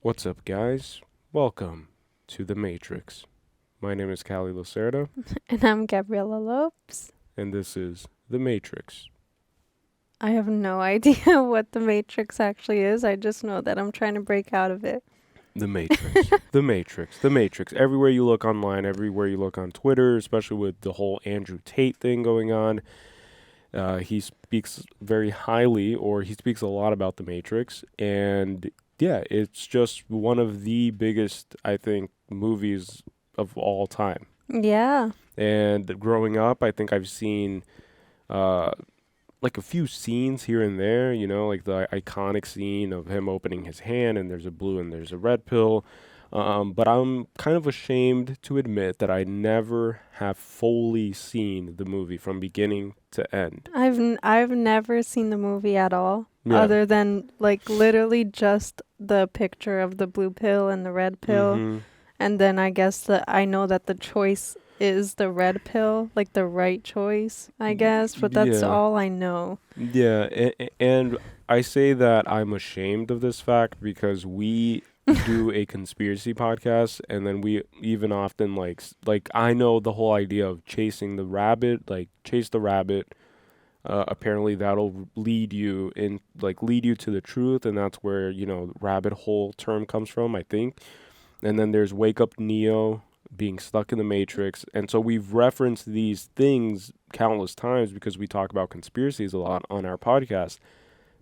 What's up, guys? Welcome to The Matrix. My name is Callie Lacerda, And I'm Gabriela Lopes. and this is The Matrix. I have no idea what the Matrix actually is. I just know that I'm trying to break out of it. The Matrix. The Matrix. The Matrix. Everywhere you look online, everywhere you look on Twitter, especially with the whole Andrew Tate thing going on, he speaks very highly, or he speaks a lot about The Matrix. And yeah, it's just one of the biggest, I think, movies of all time. Yeah. And growing up, I think I've seen uh, like a few scenes here and there, like the iconic scene of him opening his hand and there's a blue and there's a red pill. But I'm kind of ashamed to admit that I never have fully seen the movie from beginning to end. I've never seen the movie at all, Yeah. other than like literally just the picture of the blue pill and the red pill. Mm-hmm. And then I guess that I know that the choice is the red pill, like the right choice, I guess, but that's Yeah. all I know. Yeah. And I say that I'm ashamed of this fact because we do a conspiracy podcast, and then we even often like I know the whole idea of chasing the rabbit, like chase the rabbit. Apparently that'll lead you to the truth, and that's where rabbit hole term comes from, I think. And then there's wake up Neo, being stuck in the Matrix, and so we've referenced these things countless times because we talk about conspiracies a lot on our podcast.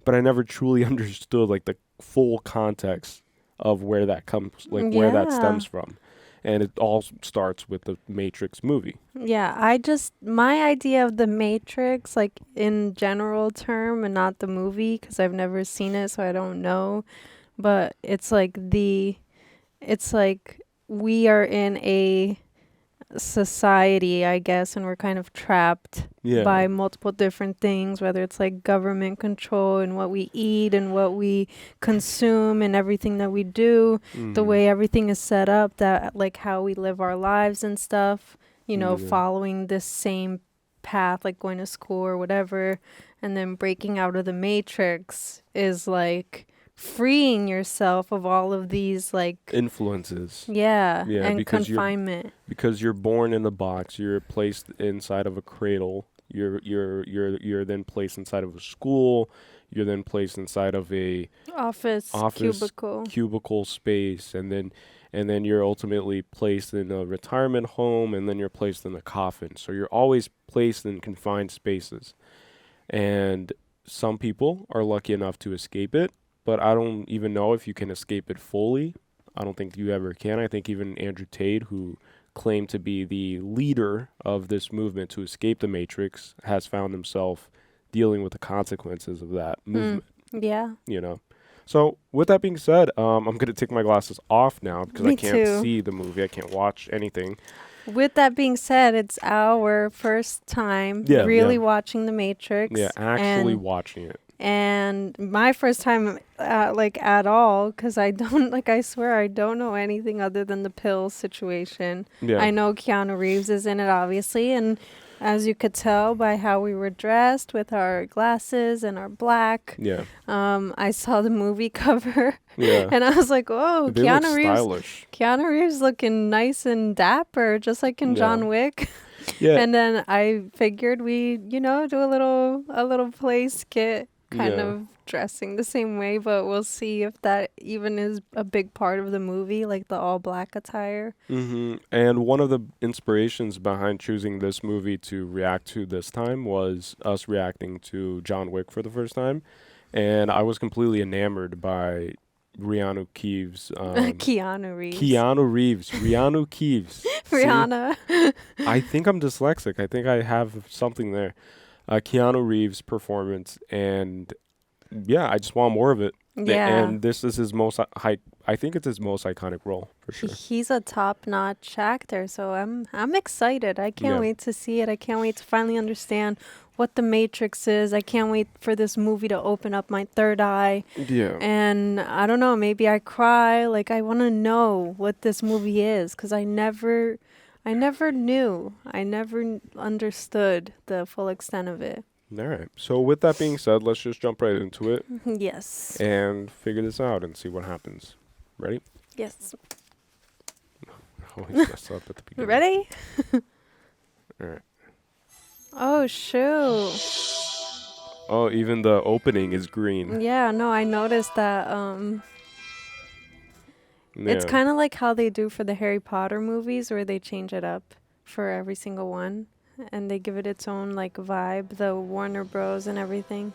But I never truly understood like the full context of where that comes, like where that Yeah. stems from. And it all starts with the Matrix movie. Yeah, my idea of the Matrix, like in general term and not the movie, because I've never seen it, so I don't know. But it's like we are in a society, I guess, and we're kind of trapped Yeah. by multiple different things, whether it's like government control and what we eat and what we consume and everything that we do, the Mm. way everything is set up, that like how we live our lives and stuff, Yeah. following this same path, like going to school or whatever, and then breaking out of the matrix is like freeing yourself of all of these like Influences. yeah, Yeah, and because confinement. you're born in a box, you're placed inside of a cradle, you're then placed inside of a school, you're then placed inside of a office Cubicle. cubicle space, and then you're ultimately placed in a retirement home, and then you're placed in a coffin. So you're always placed in confined spaces. And some people are lucky enough to escape it, but I don't even know if you can escape it fully. I don't think you ever can. I think even Andrew Tate, who claimed to be the leader of this movement to escape the Matrix, has found himself dealing with the consequences of that Mm. movement, Yeah. you know. So, with that being said, I'm going to take my glasses off now because I Me can't too. see the movie. I can't watch anything. With that being said, it's our first time Yeah, really yeah. watching The Matrix. Yeah, actually and watching it. and my first time like at all, because I don't like, I swear I don't know anything other than the pill situation. Yeah. I know Keanu Reeves is in it, obviously, and as you could tell by how we were dressed with our glasses and our black, Yeah. I saw the movie cover Yeah. and I was like, oh, They look Keanu Reeves. stylish. Keanu Reeves looking nice and dapper, just like in Yeah. John Wick. Yeah. And then I figured we, do a little play skit, kind Yeah. of dressing the same way, but we'll see if that even is a big part of the movie, like the all black attire. And one of the inspirations behind choosing this movie to react to this time was us reacting to John Wick for the first time. And I was completely enamored by Rihanna Keeves. Keanu Reeves. Keanu Reeves. Rihanna Keeves. See? Rihanna. I think I'm dyslexic. I think I have something there. Keanu Reeves' performance, and yeah, I just want more of it. Yeah. And this is his most I think it's his most iconic role for sure. He's a top-notch actor, so I'm excited. I can't Yeah. wait to see it. I can't wait to finally understand what the Matrix is. I can't wait for this movie to open up my third eye. Yeah. And I don't know, maybe I cry. Like, I want to know what this movie is, because I never knew. I never understood the full extent of it. All right. So with that being said, let's just jump right into it Yes. and figure this out and see what happens. Ready? Yes. Always mess up at the beginning. Ready? All right. Oh, shoot. Oh, even the opening is green. Yeah, no, I noticed that. It's Yeah. kind of like how they do for the Harry Potter movies, where they change it up for every single one, and they give it its own like vibe. The Warner Bros. And everything.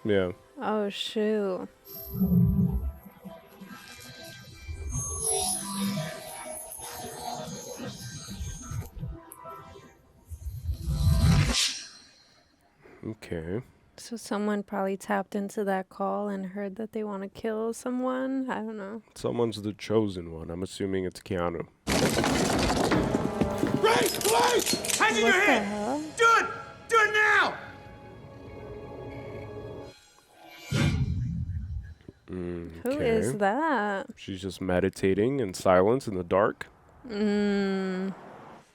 Yeah. Oh shoot! Okay. So someone probably tapped into that call and heard that they want to kill someone. I don't know. Someone's the chosen one. I'm assuming it's Keanu. Right! Hands in What your the head! hell? Do it! Do it now! Who is Okay. that? She's just meditating in silence in the dark. Mm.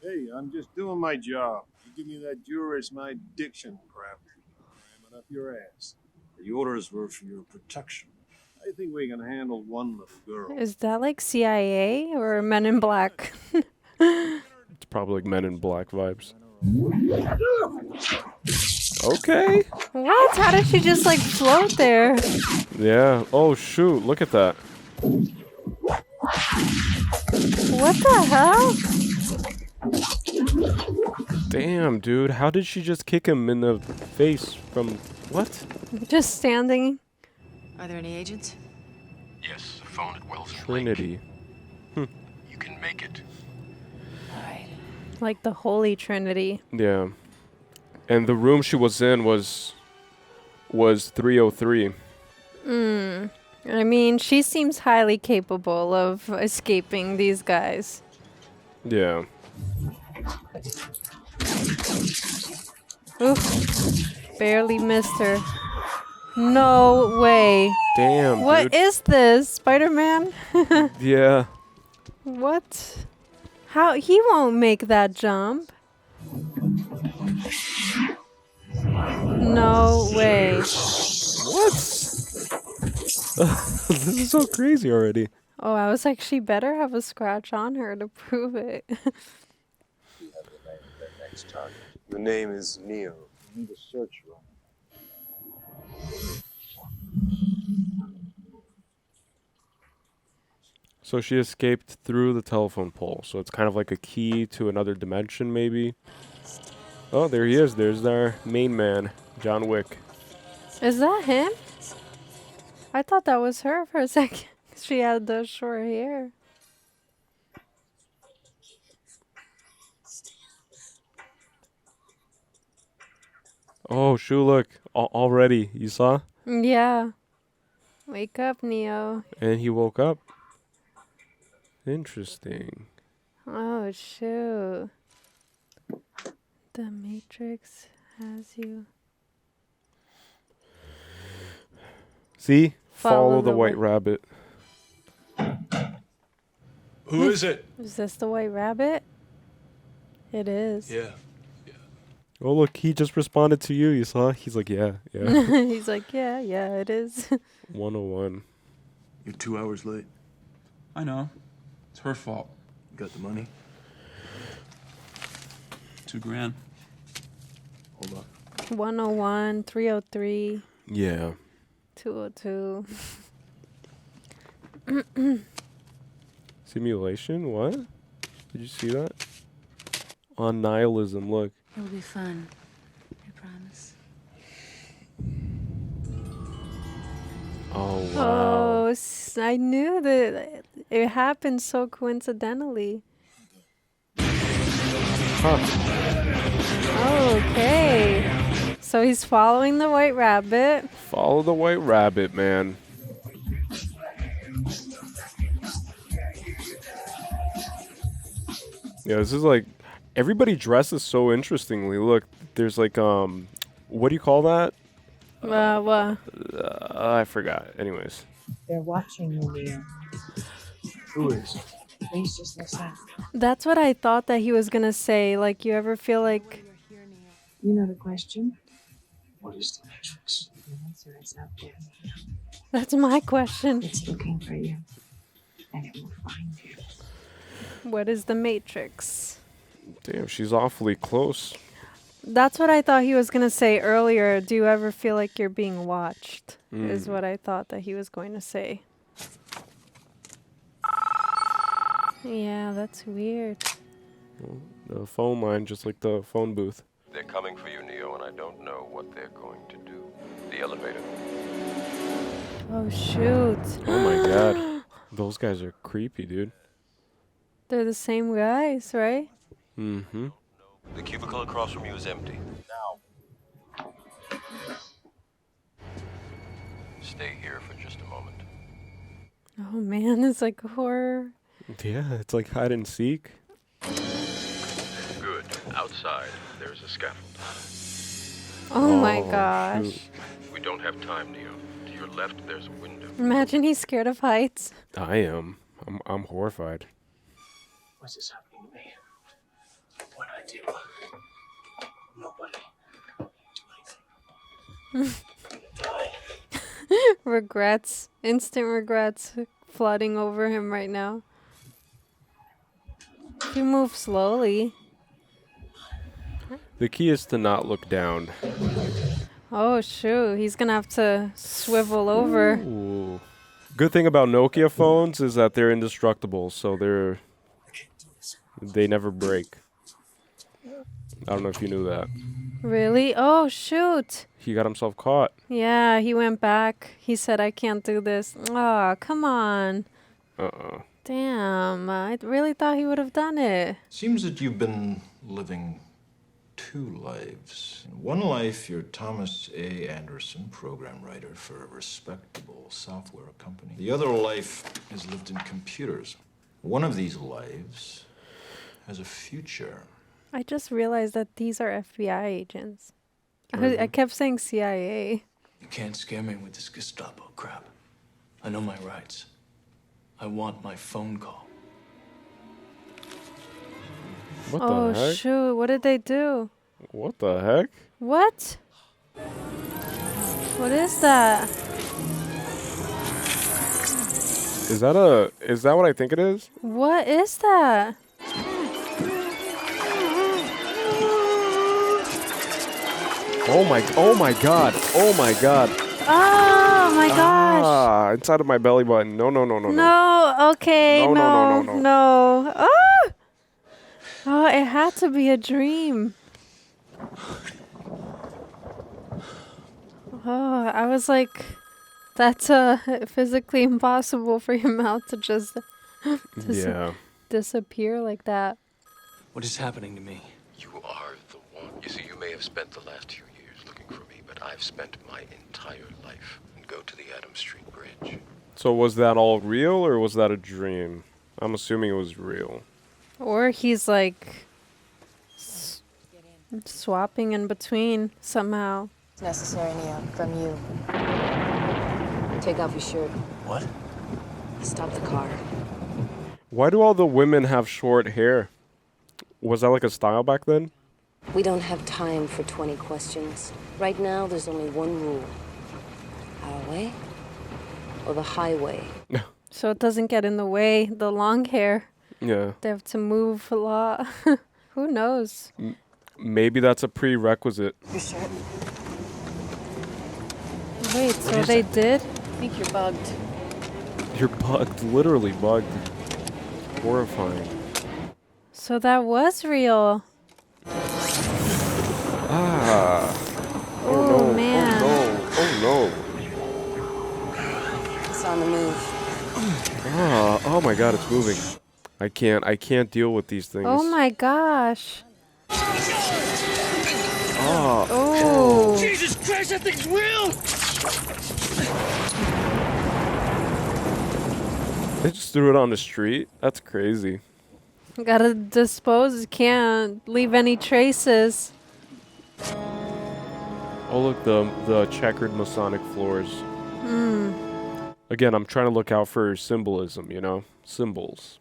Hey, I'm just doing my job. You give me that juror's my diction crap. Ramming up your ass. The orders were for your protection. I think we can handle one little girl. Is that like CIA or Men in Black? It's probably like Men in Black vibes. Okay. What? How did she just like float there? Yeah. Oh, shoot. Look at that. What the hell? Damn, dude. How did she just kick him in the face from... What? Just standing. Are there any agents? Yes, the phone at Wells and Trinity. Lake. You can make it. All right. Like the Holy Trinity. Yeah. And the room she was in was 303. I mean, she seems highly capable of escaping these guys. Yeah. Oof. Barely missed her. No way. Damn, What dude. is this? Spider-Man? Yeah. What? How? He won't make that jump. No way. What? This is so crazy already. Oh, I was like, she better have a scratch on her to prove it. We have the name of their next target. The name is Neo. We need a search room. So she escaped through the telephone pole. So it's kind of like a key to another dimension, maybe. Oh, there he is. There's our main man, John Wick. Is that him? I thought that was her for a second. She had the short hair. Oh, shoot, look. Already, you saw? Yeah. Wake up, Neo. And he woke up. Interesting. Oh, shoot. The Matrix has you. See? Follow Follow the the white white- rabbit. Who is it? Is this the White Rabbit? It is. Yeah. Oh, look, he just responded to you. You saw? He's like, yeah, yeah. He's like, yeah, it is. 101. You're 2 hours late. I know. It's her fault. You got the money? $2,000. Hold on. 101, 303, Yeah. 202. Simulation? What? Did you see that? On nihilism, look. It'll be fun. I promise. Oh, wow. Oh, I knew that it happened so coincidentally. Huh. Okay. So he's following the White Rabbit. Follow the white rabbit, man. Yeah, this is like everybody dresses so interestingly. Look, there's like what do you call that? Well, I forgot. Anyways. They're watching you, Leo. Who is? Please just listen. that's what I thought that he was gonna say. Like, you ever feel like, You know the question? What is the Matrix? The answer is out there. that's my question. It's looking for you. What is the Matrix? Damn, she's awfully close. That's what I thought he was going to say earlier. Do you ever feel like you're being watched? Is what I thought that he was going to say. Yeah, that's weird. The phone line, just like the phone booth. They're coming for you, Neo, and I don't know what they're going to do. The elevator. Oh, shoot. Oh my god. Those guys are creepy, dude. They're the same guys, right? Mm-hmm. The cubicle across from you is empty. Now. Stay here for just a moment. Oh, man, it's like horror. Yeah, it's like hide and seek. Good. Outside, there's a scaffold. Oh, my Oh, gosh. shoot. We don't have time, Neo. To your left, there's a window. Imagine he's scared of heights. I am. I'm horrified. What's this happening to me? What I do? Nobody do anything. I'm gonna die. Regrets. Instant regrets flooding over him right now. If you move slowly. The key is to not look down. Oh, shoot. He's going to have to swivel over. Ooh. Good thing about Nokia phones is that they're indestructible, so they never break. I don't know if you knew that. Really? Oh, shoot. He got himself caught. Yeah, he went back. He said, I can't do this. Oh, come on. Damn. I really thought he would have done it. Seems that you've been living two lives. In one life, you're Thomas A. Anderson, program writer for a respectable software company. The other life is lived in computers. One of these lives has a future. I just realized that these are FBI agents. I kept saying CIA. You can't scare me with this Gestapo crap. I know my rights. I want my phone call. What Oh, the heck? shoot. What did they do? What the heck? What? What is that? Is that what I think it is? What is that? Oh my god. Oh my god. Oh my gosh. Ah, inside of my belly button. No. No, okay, No. no. Ah! Oh, it had to be a dream. Oh, I was like, that's physically impossible for your mouth to just Yeah. disappear like that. What is happening to me? You are the one. You see, you may have spent the last few years looking for me, but I've spent my entire life. And go to the Adam Street Bridge. So was that all real or was that a dream? I'm assuming it was real. Or he's like swapping in between somehow. It's necessary, Neo, from you. Take off your shirt. What? Stop the car. Why do all the women have short hair? Was that like a style back then? We don't have time for 20 questions. Right now, there's only one rule. Our way or the highway? So it doesn't get in the way, the long hair. Yeah. They have to move a lot. Who knows? Maybe that's a prerequisite. Your shirt. Wait, so they did? I think you're bugged. You're bugged, literally bugged. Horrifying. So that was real. Ah. Oh, no. man. Oh It's on the move. no. Oh my god, it's moving. I can't deal with these things. Oh my gosh. Oh. Oh. Jesus Christ, that thing's real! They just threw it on the street? That's crazy. Gotta dispose, can't leave any traces. Oh look, the checkered Masonic floors. Again, I'm trying to look out for symbolism, you know? Symbols.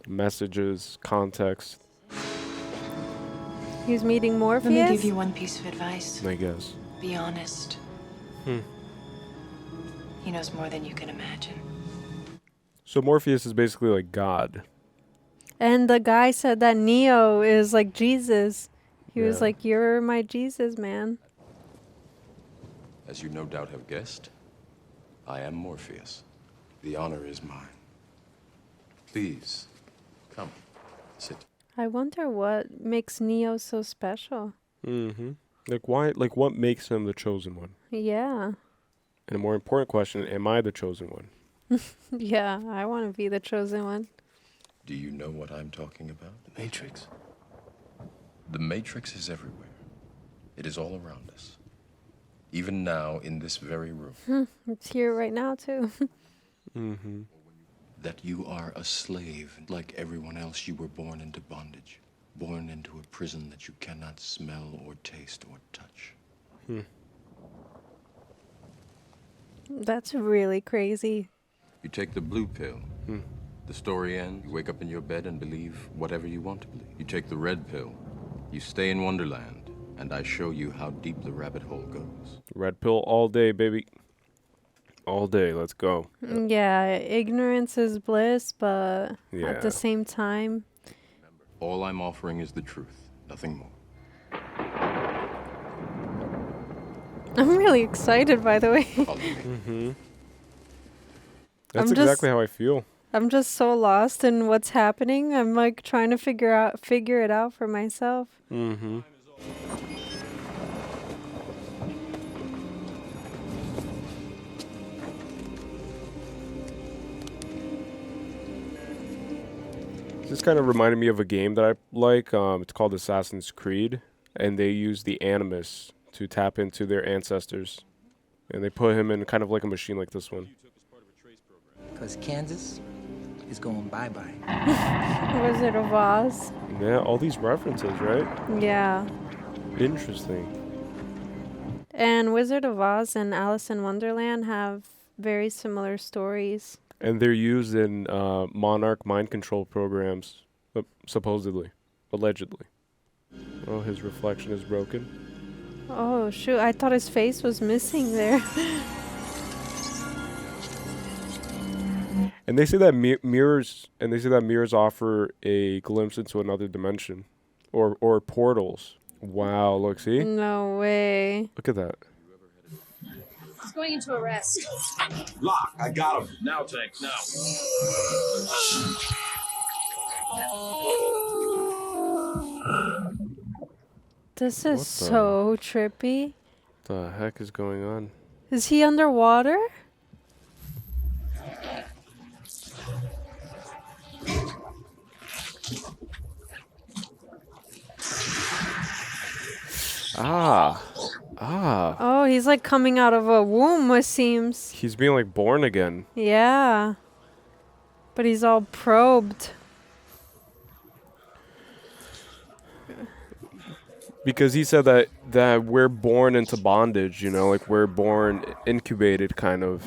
Messages, context, He's meeting Morpheus? Let me give you one piece of advice. I guess. Be honest. He knows more than you can imagine. So Morpheus is basically like God. And the guy said that Neo is like Jesus. He was Yeah. like, "You're my Jesus, man." As you no doubt have guessed, I am Morpheus. The honor is mine. Please, come, sit. I wonder what makes Neo so special. Mm-hmm. Like why? Like what makes him the chosen one? Yeah. And a more important question: am I the chosen one? Yeah, I want to be the chosen one. Do you know what I'm talking about? The Matrix. The Matrix is everywhere. It is all around us. Even now, in this very room. It's here right now, too. Mm-hmm. That you are a slave. Like everyone else, you were born into bondage. Born into a prison that you cannot smell or taste or touch. That's really crazy. You take the blue pill. The story ends. You wake up in your bed and believe whatever you want to believe. You take the red pill. You stay in Wonderland, and I show you how deep the rabbit hole goes. Red pill all day, baby. All day. Let's go. Yeah, ignorance is bliss, but at Yeah. the same time, All I'm offering is the truth, nothing more. I'm really excited, by the way. Follow me. Mm-hmm. That's I'm exactly just- how I feel. I'm just so lost in what's happening. I'm like trying to figure it out for myself. Mm-hmm. This kind of reminded me of a game that I like. It's called Assassin's Creed, and they use the Animus to tap into their ancestors, and they put him in kind of like a machine like this one. Because Kansas is going bye-bye. Wizard of Oz. Yeah, all these references, right? Yeah. Interesting. And Wizard of Oz and Alice in Wonderland have very similar stories. And they're used in monarch mind control programs, supposedly, allegedly. Oh, his reflection is broken. Oh, shoot. I thought his face was missing there. And they say that mirrors offer a glimpse into another dimension, or portals. Wow, look, see? No way. Look at that. He's going into arrest. Lock, I got him. Now, Tank, now. This is What the- so trippy. The heck is going on? Is he underwater? Ah. Oh, he's like coming out of a womb, it seems. He's being like born again. Yeah. But he's all probed. Because he said that we're born into bondage, you know, like we're born incubated kind of.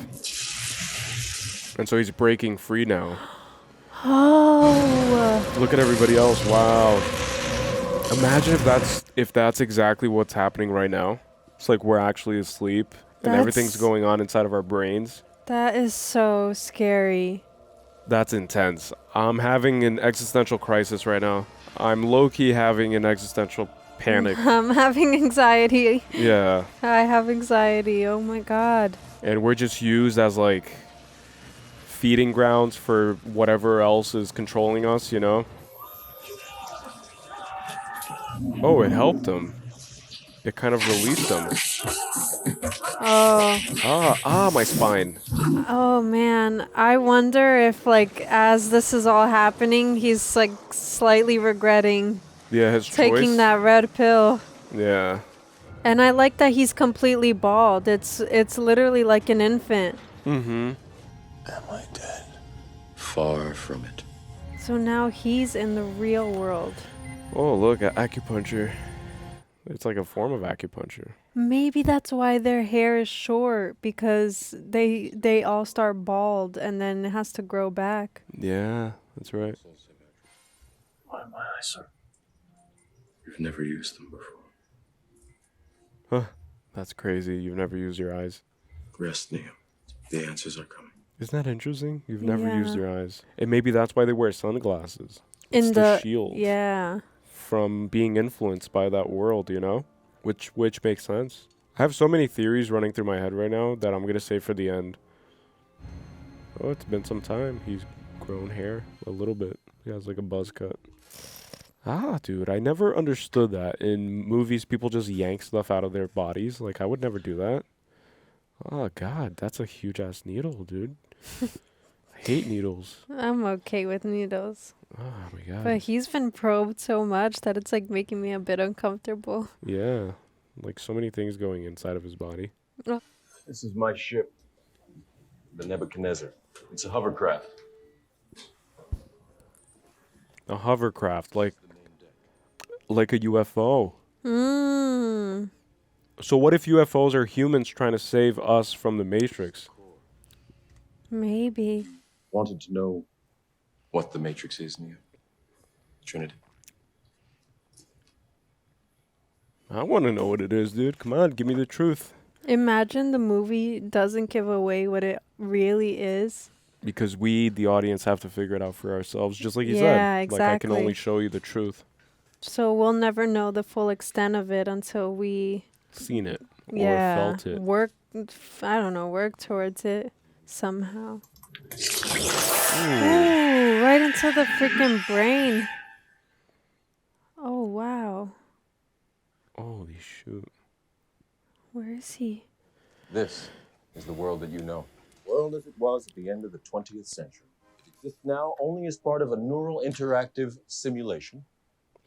And so he's breaking free now. Oh. Look at everybody else. Wow. Imagine if that's exactly what's happening right now. It's like we're actually asleep and everything's That's- going on inside of our brains. That is so scary. That's intense. I'm having an existential crisis right now. I'm low-key having an existential panic. I'm having anxiety. Yeah. I have anxiety. Oh my god. And we're just used as like feeding grounds for whatever else is controlling us, you know? Oh, it helped him. It kind of released him. Oh. My spine. Oh man. I wonder if like as this is all happening, he's like slightly regretting Yeah, his taking choice. that red pill. Yeah. And I like that he's completely bald. It's literally like an infant. Mm-hmm. Am I dead? Far from it. So now he's in the real world. Oh, look, acupuncture. It's like a form of acupuncture. Maybe that's why their hair is short, because they all start bald and then it has to grow back. Yeah, that's right. Why am I eyes, sir? You've never used them before. Huh. That's crazy. You've never used your eyes. Rest, Neo. The answers are coming. Isn't that interesting? You've never Yeah. used your eyes. And maybe that's why they wear sunglasses. It's the shield. Yeah. From being influenced by that world, you know? Which makes sense. I have so many theories running through my head right now that I'm going to save for the end. Oh, it's been some time. He's grown hair a little bit. He has like a buzz cut. Ah, dude, I never understood that. In movies, people just yank stuff out of their bodies. Like, I would never do that. Oh, God, that's a huge-ass needle, dude. I hate needles. I'm okay with needles. Oh, my God. But he's been probed so much that it's, like, making me a bit uncomfortable. Yeah, like so many things going inside of his body. Oh. This is my ship, the Nebuchadnezzar. It's a hovercraft. A hovercraft, like a UFO. Mm. So what if UFOs are humans trying to save us from the Matrix? Maybe. Wanted to know what the Matrix is, Neo. Trinity. I want to know what it is, dude. Come on, give me the truth. Imagine the movie doesn't give away what it really is. Because we, the audience, have to figure it out for ourselves, just like you said. Yeah, exactly. Like, I can only show you the truth. So we'll never know the full extent of it until we... Seen it. Or felt it. Work towards it somehow. Ooh, right into the freaking brain. Oh, wow. Holy shoot. Where is he? This is the world that you know. World as it was at the end of the 20th century. It exists now only as part of a neural interactive simulation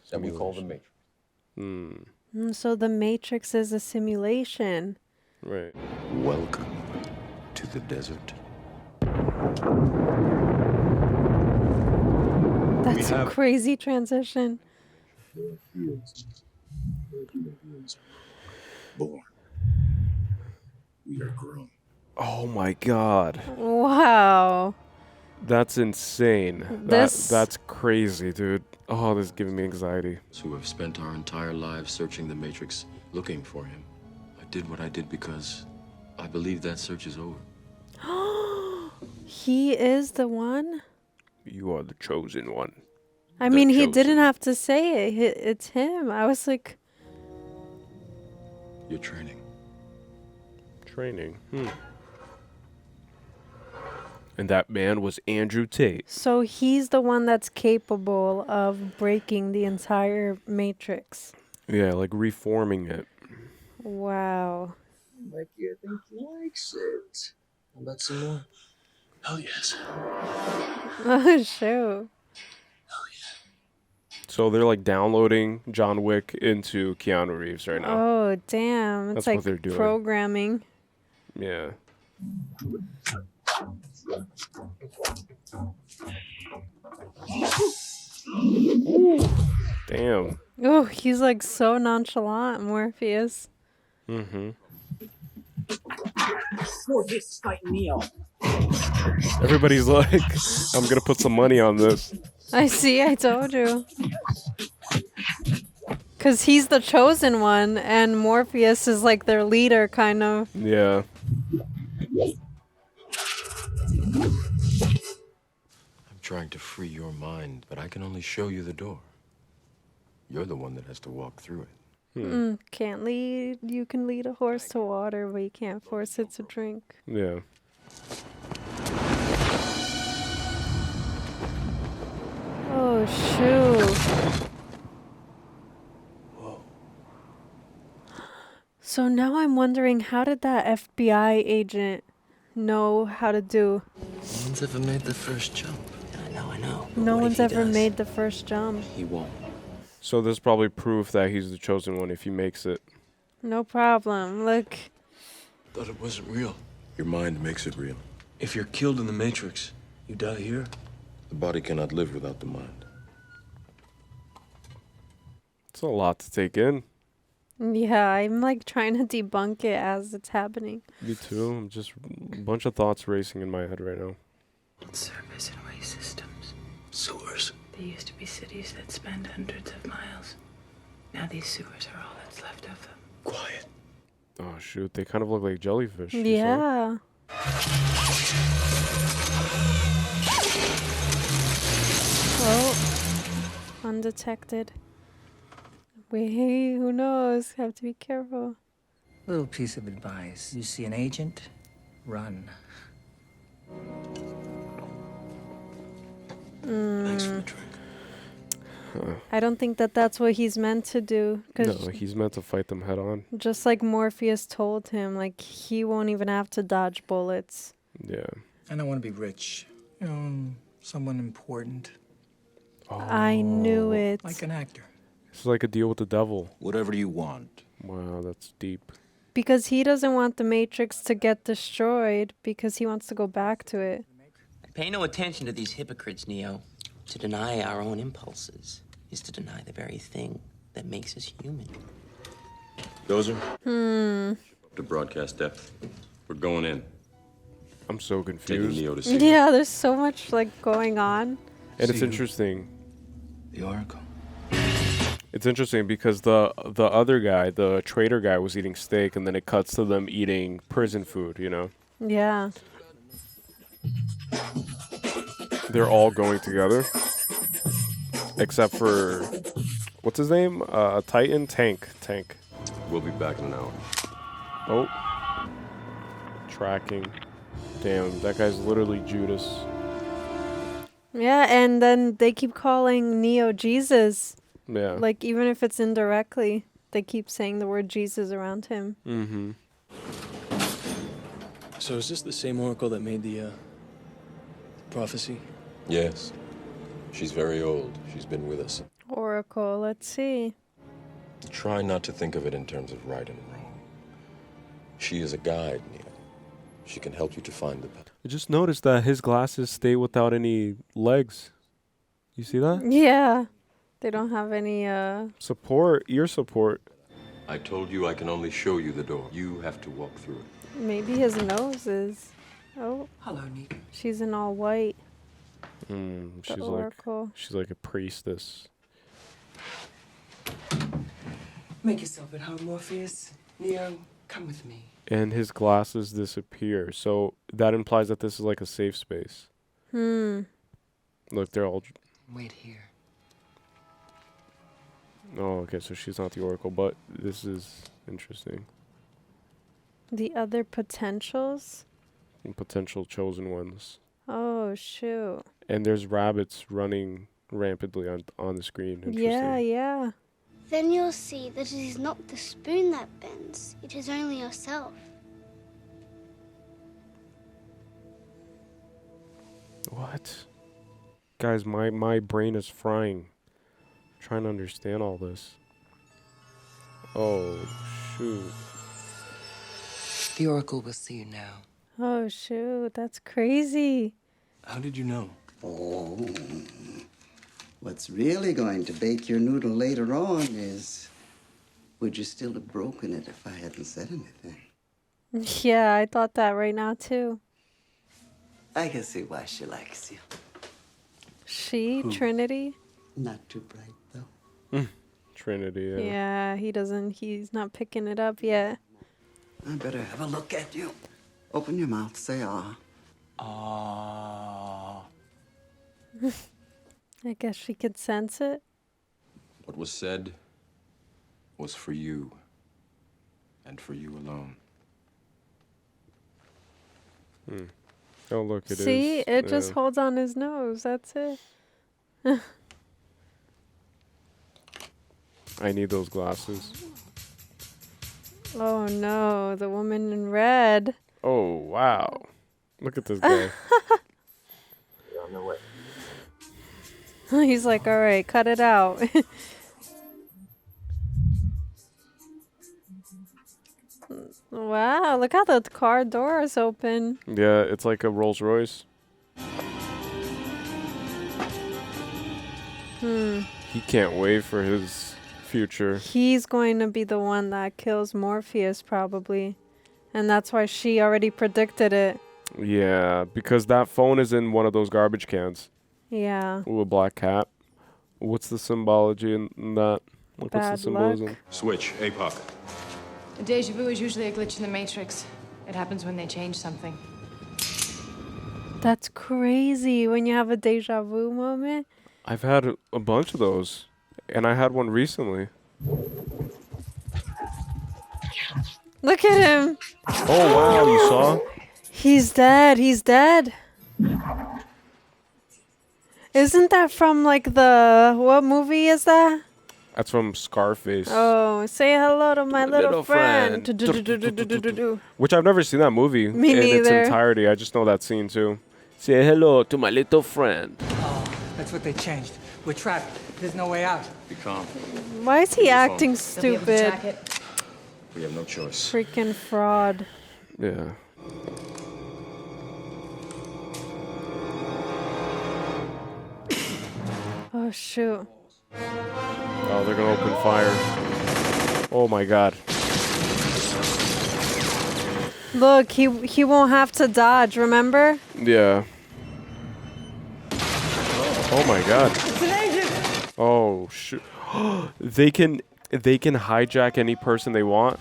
that we call the Matrix. So the Matrix is a simulation. Right. Welcome to the desert. That's a crazy transition. There are fields where human beings are born. We are grown. Oh my God. Wow. That's insane. That's crazy, dude. Oh, this is giving me anxiety. Who have spent our entire lives searching the Matrix, looking for him. I did what I did because I believe that search is over. He is the one? You are the chosen one. I mean, he didn't have to say it. It's him. I was like... You're training. Training. And that man was Andrew Tate. So he's the one that's capable of breaking the entire Matrix. Yeah, like reforming it. Wow. Mikey, I think he likes it. How about some more? Hell yes. Oh, shoot. So they're like downloading John Wick into Keanu Reeves right now. Oh, damn. It's That's like what they're doing. Programming. Yeah. Ooh, damn. Oh, he's like so nonchalant, Morpheus. Morpheus is fighting Neo. Everybody's like, I'm gonna put some money on this. I see, I told you. Because he's the chosen one, and Morpheus is like their leader, kind of. Yeah. I'm trying to free your mind, but I can only show you the door. You're the one that has to walk through it. Can't lead. You can lead a horse to water, but you can't force it to drink. Yeah. Oh, shoot. Whoa. So now I'm wondering, how did that FBI agent know how to do? No one's ever made the first jump. I know. No one's ever made the first jump. He won't. So there's probably proof that he's the chosen one if he makes it. No problem. Look. Thought it wasn't real. Your mind makes it real. If you're killed in the Matrix, you die here. The body cannot live without the mind. It's a lot to take in. Yeah, I'm like trying to debunk it as it's happening. Me too. I'm just a bunch of thoughts racing in my head right now. Surface and waste systems. Sewers. There used to be cities that spanned hundreds of miles. Now these sewers are all that's left of them. Quiet. Oh shoot, they kind of look like jellyfish. Yeah. Oh. undetected. Wait, who knows? Have to be careful. Little piece of advice. You see an agent, run. Thanks for the drink. I don't think that that's what he's meant to do. No, he's meant to fight them head on. Just like Morpheus told him, like, he won't even have to dodge bullets. Yeah. I don't want to be rich. You know, someone important. Oh. I knew it. Like an actor. It's like a deal with the devil. Whatever you want. Wow, that's deep. Because he doesn't want the Matrix to get destroyed because he wants to go back to it. Pay no attention to these hypocrites, Neo. To deny our own impulses is to deny the very thing that makes us human. Dozer? Hmm. To broadcast depth. We're going in. I'm so Taking confused. Neo to see. Yeah, there's so much like going on. And it's interesting. The Oracle. It's interesting because the other guy, the traitor guy, was eating steak, and then it cuts to them eating prison food, you know? Yeah. They're all going together. Except for, what's his name? Titan? Tank. We'll be back in an hour. Oh. Tracking. Damn, that guy's literally Judas. Yeah, and then they keep calling Neo Jesus. Yeah. Like, even if it's indirectly, they keep saying the word Jesus around him. Mm-hmm. So is this the same Oracle that made the prophecy? Yes. She's very old. She's been with us. Oracle, let's see. Try not to think of it in terms of right and wrong. She is a guide, Neo. She can help you to find the path. I just noticed that his glasses stay without any legs. You see that? Yeah. They don't have any, Support, ear support. I told you I can only show you the door. You have to walk through it. maybe his nose is. Oh. Hello, Nico. She's in all white. She's Oracle. she's like a priestess. Make yourself at home, Morpheus. Neo, come with me. And his glasses disappear. So that implies that this is like a safe space. Look, they're all... Wait here. Oh, okay, so she's not the Oracle, but this is interesting. The other potentials? And potential chosen ones. Oh, shoot. And there's rabbits running rampantly on the screen. Yeah, yeah. Then you'll see that it is not the spoon that bends, it is only yourself. What? Guys, my brain is frying. I'm trying to understand all this. Oh, shoot. The Oracle will see you now. Oh, shoot. That's crazy. How did you know? Oh, what's really going to bake your noodle later on is, would you still have broken it if I hadn't said anything? Yeah, I thought that right now, too. I can see why she likes you. She? Trinity? Not too bright, though. Trinity, yeah. Yeah, he's not picking it up yet. I better have a look at you. Open your mouth, say ah. Ah. I guess she could sense it. What was said was for you, and for you alone. Oh, look, it is. See? It just holds on his nose. That's it. I need those glasses. Oh, no. The woman in red. Oh, wow. Look at this guy. You're on the way. He's like, all right, cut it out. Wow, look how the car door is open. Yeah, it's like a Rolls Royce. He can't wait for his future. He's going to be the one that kills Morpheus, probably. And that's why she already predicted it. Yeah, because that phone is in one of those garbage cans. Yeah. Ooh, a black cat. What's the symbology in that? Like, what's the symbolism? luck. Switch, APOC. A deja vu is usually a glitch in the Matrix. It happens when they change something. That's crazy when you have a deja vu moment. I've had a bunch of those. And I had one recently. Look at him. Oh wow, you saw? He's dead. He's dead. Isn't that from like the what movie is that? That's from Scarface. Oh, say hello to my little friend. Which I've never seen that movie Me in its neither. entirety. I just know that scene too. Say hello to my little friend. Oh, that's what they changed. We're trapped. There's no way out. Be calm. Why is he acting They'll be able to stupid? track it. We have no choice. Freaking fraud. Yeah. Oh shoot. Oh, they're gonna open fire. Oh my god. Look, he won't have to dodge, remember? Yeah. Oh my god. It's an agent! Oh shoot. They can hijack any person they want.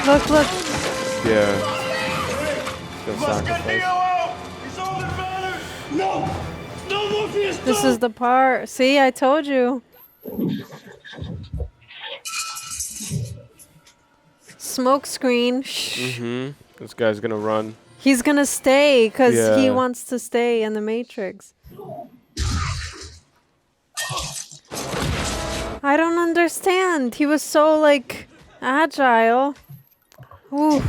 Look, look. Yeah. Gonna sacrifice. No! No, Morpheus! This is the part. See, I told you. Smoke screen. Shh. This guy's gonna run. He's gonna stay because he Yeah. wants to stay in the Matrix. I don't understand. He was so like agile. Ooh.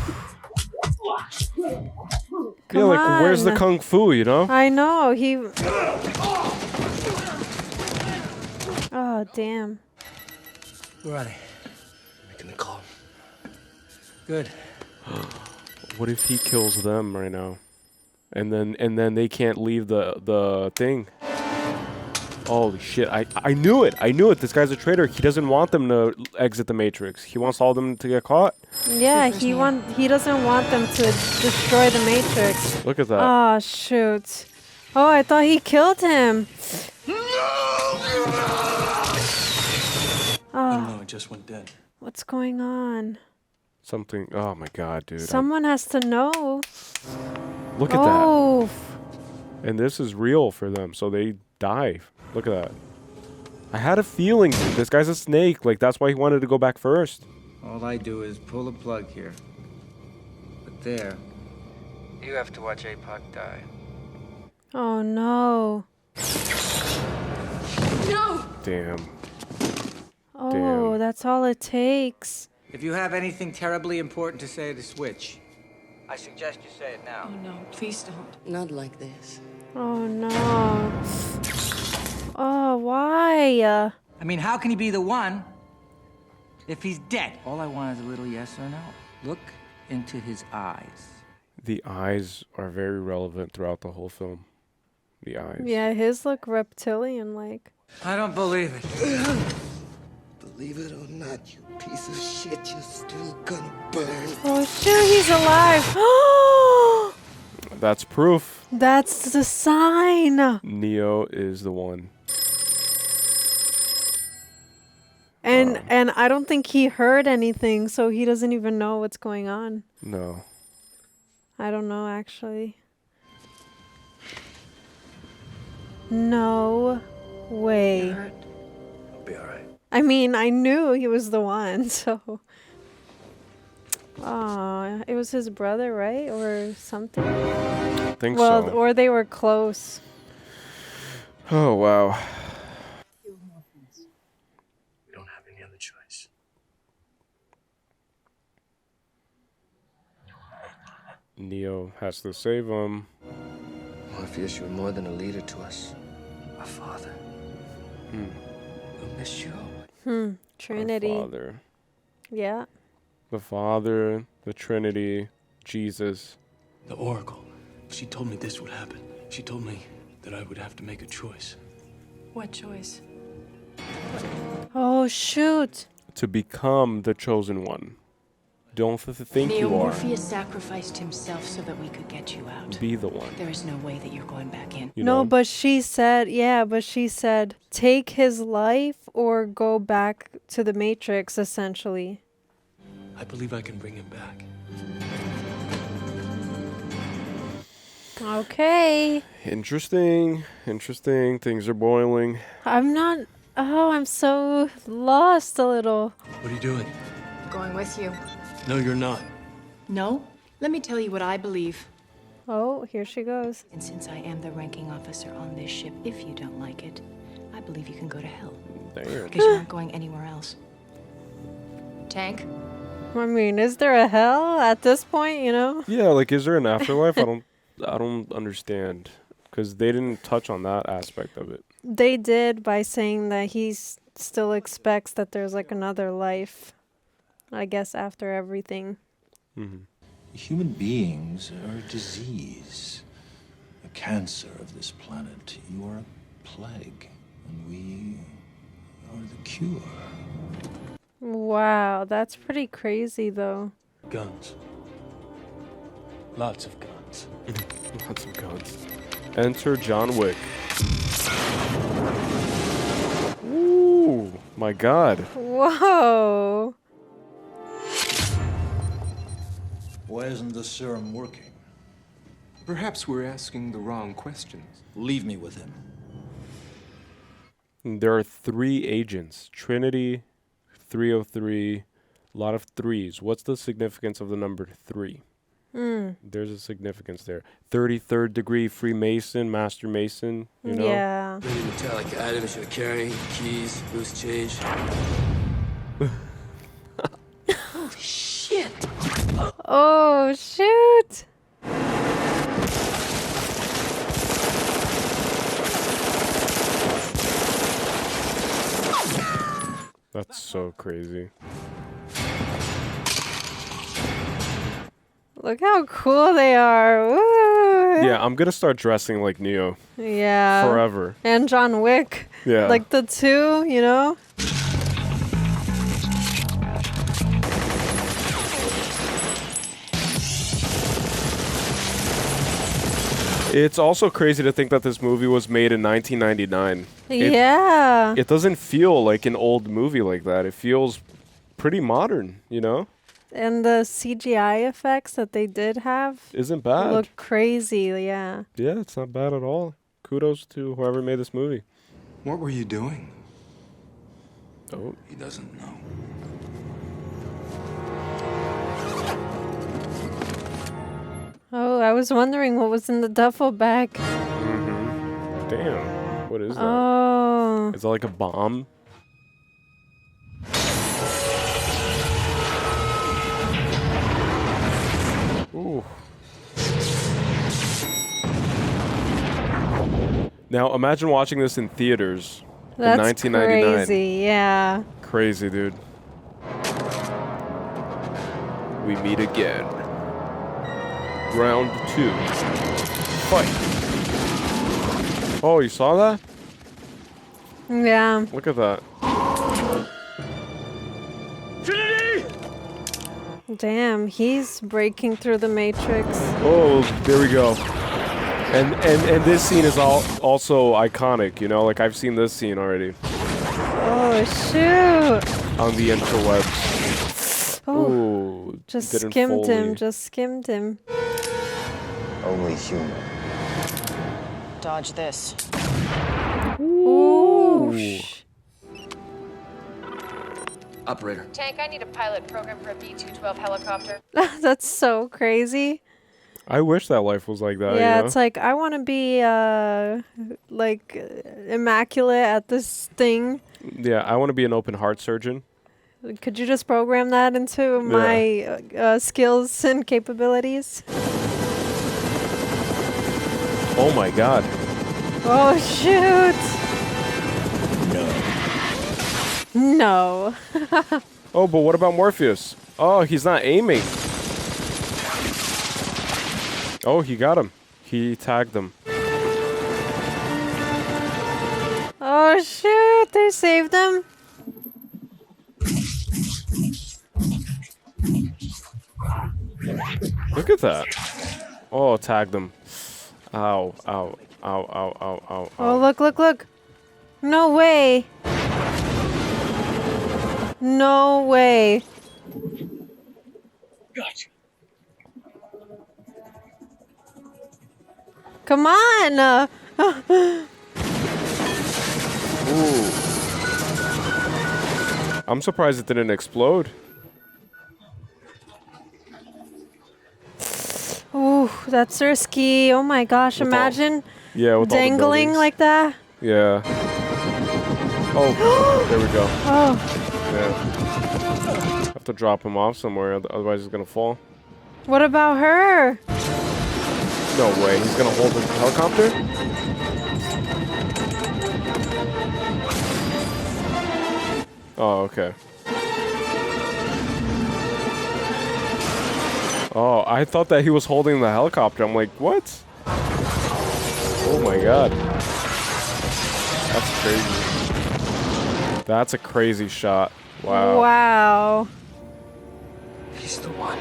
Come Yeah, like where's the on. kung fu, you know? I know he. Oh damn. Where are they? Making the call. Good. What if he kills them right now? And then they can't leave the thing. Holy shit. I knew it. I knew it. This guy's a traitor. He doesn't want them to exit the Matrix. He wants all of them to get caught. Yeah, he doesn't want them to destroy the Matrix. Look at that. Oh shoot. Oh, I thought he killed him. Oh, No, it just went dead. what's going on? Something. Oh my god, dude. Someone has to know. Look at Oh, that. And this is real for them, so they die. Look at that. I had a feeling, dude. This guy's a snake. Like, that's why he wanted to go back first. All I do is pull a plug here. But there, you have to watch APOC die. oh no. No! Damn. Oh, that's all it takes. If you have anything terribly important to say to Switch, I suggest you say it now. Oh no, please don't. Not like this. Oh no. Oh, why? I mean, how can he be the one if he's dead? All I want is a little yes or no. Look into his eyes. The eyes are very relevant throughout the whole film. The eyes. Yeah, his look reptilian like. I don't believe it. Believe it or not, you piece of shit, you're still gonna burn. Oh shoot, he's alive. That's proof. That's the sign. Neo is the one. And I don't think he heard anything, so he doesn't even know what's going on. No. I don't know actually. No way. I'll be all right. I mean, I knew he was the one, so. Oh, it was his brother, right? Or something? I think well, so. or they were close. Oh, wow. We don't have any other choice. Neo has to save him. Morpheus, you're more than a leader to us. A father. We'll miss you. Trinity. Our Father. Yeah. The Father, the Trinity, Jesus. The Oracle. She told me this would happen. She told me that I would have to make a choice. What choice? Oh, shoot. To become the chosen one. Don't think Neo, you are. Morpheus sacrificed himself so that we could get you out. Be the one. There is no way that you're going back in. You No, know? but she said, take his life or go back to the Matrix, essentially. I believe I can bring him back. Okay. Interesting. Things are boiling. I'm not Oh, I'm so lost a little. What are you doing? Going with you. No, you're not. No? Let me tell you what I believe. Oh, here she goes. And since I am the ranking officer on this ship, if you don't like it, I believe you can go to hell. Damn. Because you aren't going anywhere else. Tank? I mean, is there a hell at this point, you know? Yeah, like, is there an afterlife? I don't understand, because they didn't touch on that aspect of it. They did by saying that still expects that there's like another life, I guess, after everything. Mm-hmm. Human beings are a disease, a cancer of this planet. You are a plague, and we are the cure. Wow, that's pretty crazy, though. Guns. Lots of guns. Lots of guns. Enter John Wick. Ooh, my God. Whoa. Why isn't the serum working? Perhaps we're asking the wrong questions. Leave me with him. There are 3 agents. Trinity, 303, a lot of threes. What's the significance of the number 3? There's a significance there. 33rd degree Freemason, Master Mason, you know? Yeah. Many metallic items you're carrying, keys, loose change. Oh, shit! Oh, shoot. That's so crazy. Look how cool they are. Woo. Yeah, I'm gonna start dressing like Neo. Yeah. Forever. And John Wick. Yeah. Like the two, you know? It's also crazy to think that this movie was made in 1999. Yeah. It doesn't feel like an old movie like that. It feels pretty modern, you know? And the CGI effects that they did have Isn't bad. look crazy, yeah. Yeah, it's not bad at all. Kudos to whoever made this movie. What were you doing? Oh. He doesn't know. Oh, I was wondering what was in the duffel bag. Mm-hmm. Damn. What is that? Oh. Is that like a bomb? Ooh. Now imagine watching this in theaters in That's 1999. crazy, yeah. Crazy, dude. We meet again. Round 2. Fight. Oh, you saw that? Yeah. Look at that. Trinity! Damn, he's breaking through the matrix. Oh, there we go. And this scene is also iconic, you know? Like, I've seen this scene already. Oh, shoot. On the interwebs. Oh, Ooh, just didn't skimmed him, Foley. just skimmed him. Only human. Dodge this. Ooh. Operator. Tank, I need a pilot program for a B-212 helicopter. That's so crazy. I wish that life was like that, Yeah, you know? it's like, I want to be, immaculate at this thing. Yeah, I want to be an open heart surgeon. Could you just program that into my skills and capabilities? Oh my god. Oh, shoot. No. Oh, but what about Morpheus? Oh, he's not aiming. Oh, he got him. He tagged him. Oh, shoot. They saved him. Look at that. Oh, tagged him. Ow, ow, ow, ow, ow, ow, Oh, look, look, look. No way. No way. Gotcha. Come on. Ooh. I'm surprised it didn't explode. Ooh, that's risky. Oh my gosh, With imagine with all the dangling buildings. like that. Yeah. Oh, there we go. Oh. Yeah. Have to drop him off somewhere, otherwise he's gonna fall. What about her? No way. He's gonna hold the helicopter? Oh, okay. Oh, I thought that he was holding the helicopter. I'm like, what? Oh my god. That's crazy. That's a crazy shot. Wow. Wow. He's the one.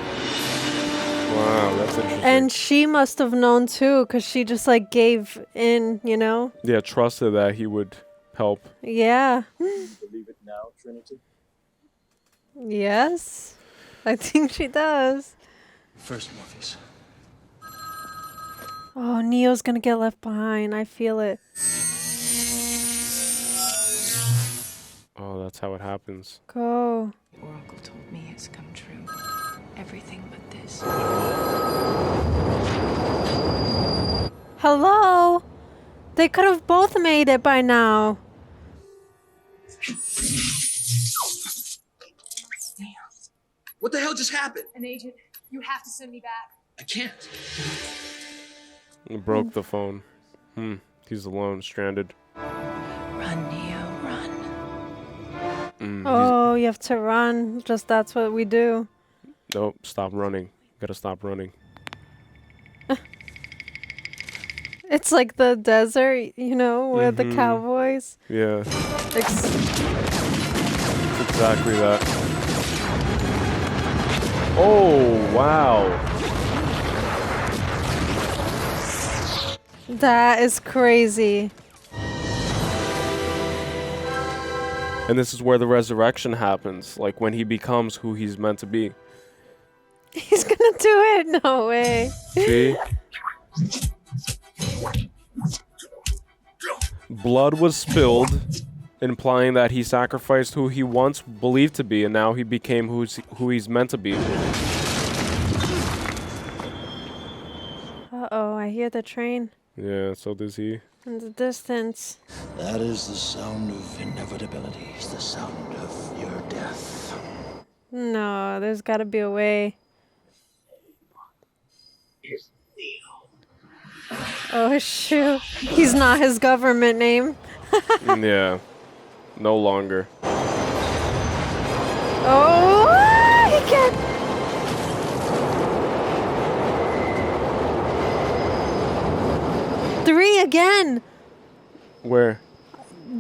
Wow, that's interesting. And she must have known too, because she just like gave in, you know? Yeah, trusted that he would help. Yeah. Believe it now, Trinity? Yes. I think she does. First, Morpheus. Oh, Neo's gonna get left behind. I feel it. Oh, that's how it happens. Go. Oracle told me has come true. Everything but this. Hello? They could have both made it by now. What the hell just happened? An agent, you have to send me back. I can't. He broke the phone. He's alone, stranded. Run, Neo, run. Oh, you have to run. Just that's what we do. Nope, stop running. Gotta stop running. It's like the desert, you know, with the cowboys. Yeah. It's exactly that. Oh, wow. That is crazy. And this is where the resurrection happens, like when he becomes who he's meant to be. He's gonna do it. No way. See? Blood was spilled, implying that he sacrificed who he once believed to be, and now he became who he's meant to be. Uh-oh, I hear the train Yeah, so does he. in the distance. That is the sound of inevitability. It's the sound of your death. No, there's gotta be a way. Oh shoot. He's not his government name. Yeah. No longer. Oh, he can't. Three again. Where?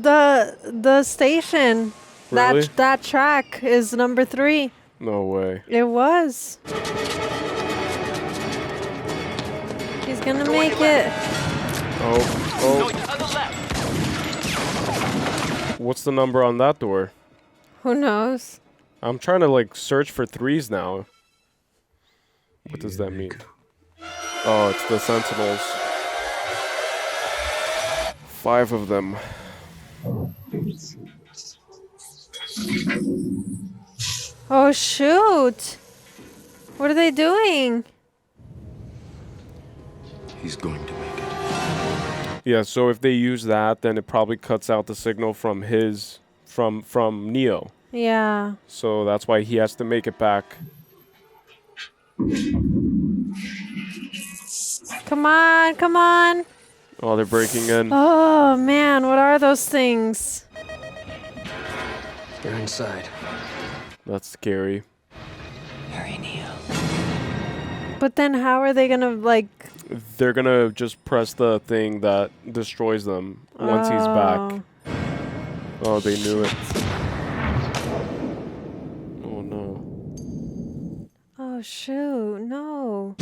The station. Really? That track is number 3. No way. It was. He's gonna make it. Oh. What's the number on that door? Who knows? I'm trying to like search for 3s now. What does that mean? Oh, it's the Sentinels. 5 of them. Oh shoot! What are they doing? He's going to make it. Yeah, so if they use that, then it probably cuts out the signal from from Neo. Yeah. So that's why he has to make it back. Come on, come on. Oh, they're breaking in. Oh man, what are those things? They're inside. That's scary. Hurry, Neo. But then how are they gonna like... They're gonna just press the thing that destroys them once he's back. Oh, they knew it. Oh no. Oh shoot, no.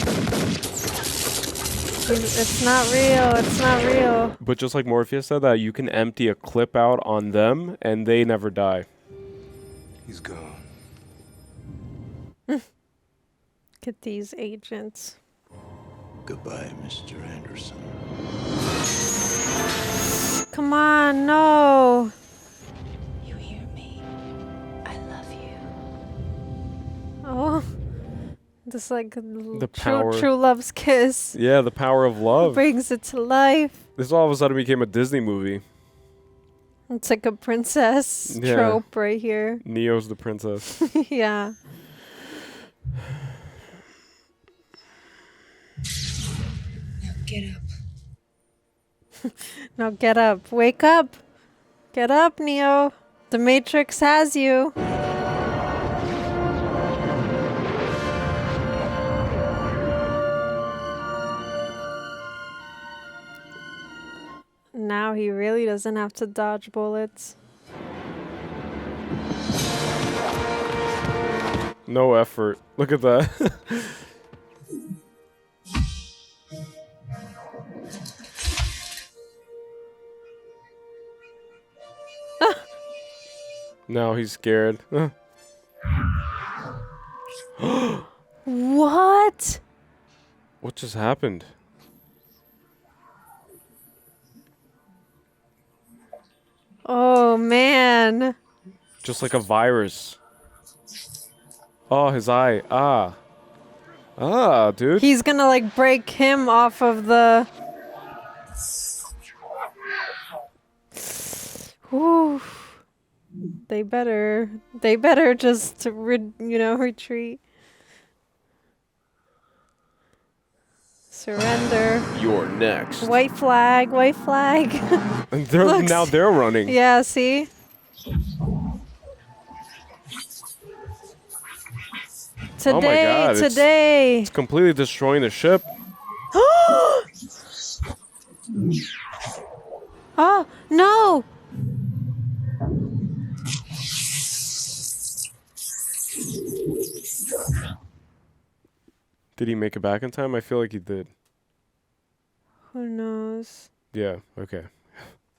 It's not real, it's not real. But just like Morpheus said, that you can empty a clip out on them and they never die. He's gone. Get these agents. Goodbye, Mr. Anderson. Come on, no. You hear me? I Oh, just like The power. true love's kiss. Yeah, the power of love. Brings it to life. This all of a sudden became a Disney movie. It's like a princess trope right here. Neo's the princess. Yeah. Get up. Now get up. Wake up. Get up, Neo. The Matrix has you. Now he really doesn't have to dodge bullets. No effort. Look at that. Now he's scared. What? What just happened? Oh, man. Just like a virus. Oh, his eye. Dude. He's gonna like break him off of the... Whew. They better just retreat. Surrender. You're next. White flag. And now they're running. Yeah, see? Oh my God, Today. It's completely destroying the ship. Oh, no. Did he make it back in time? I feel like he did. Who knows? Yeah, okay.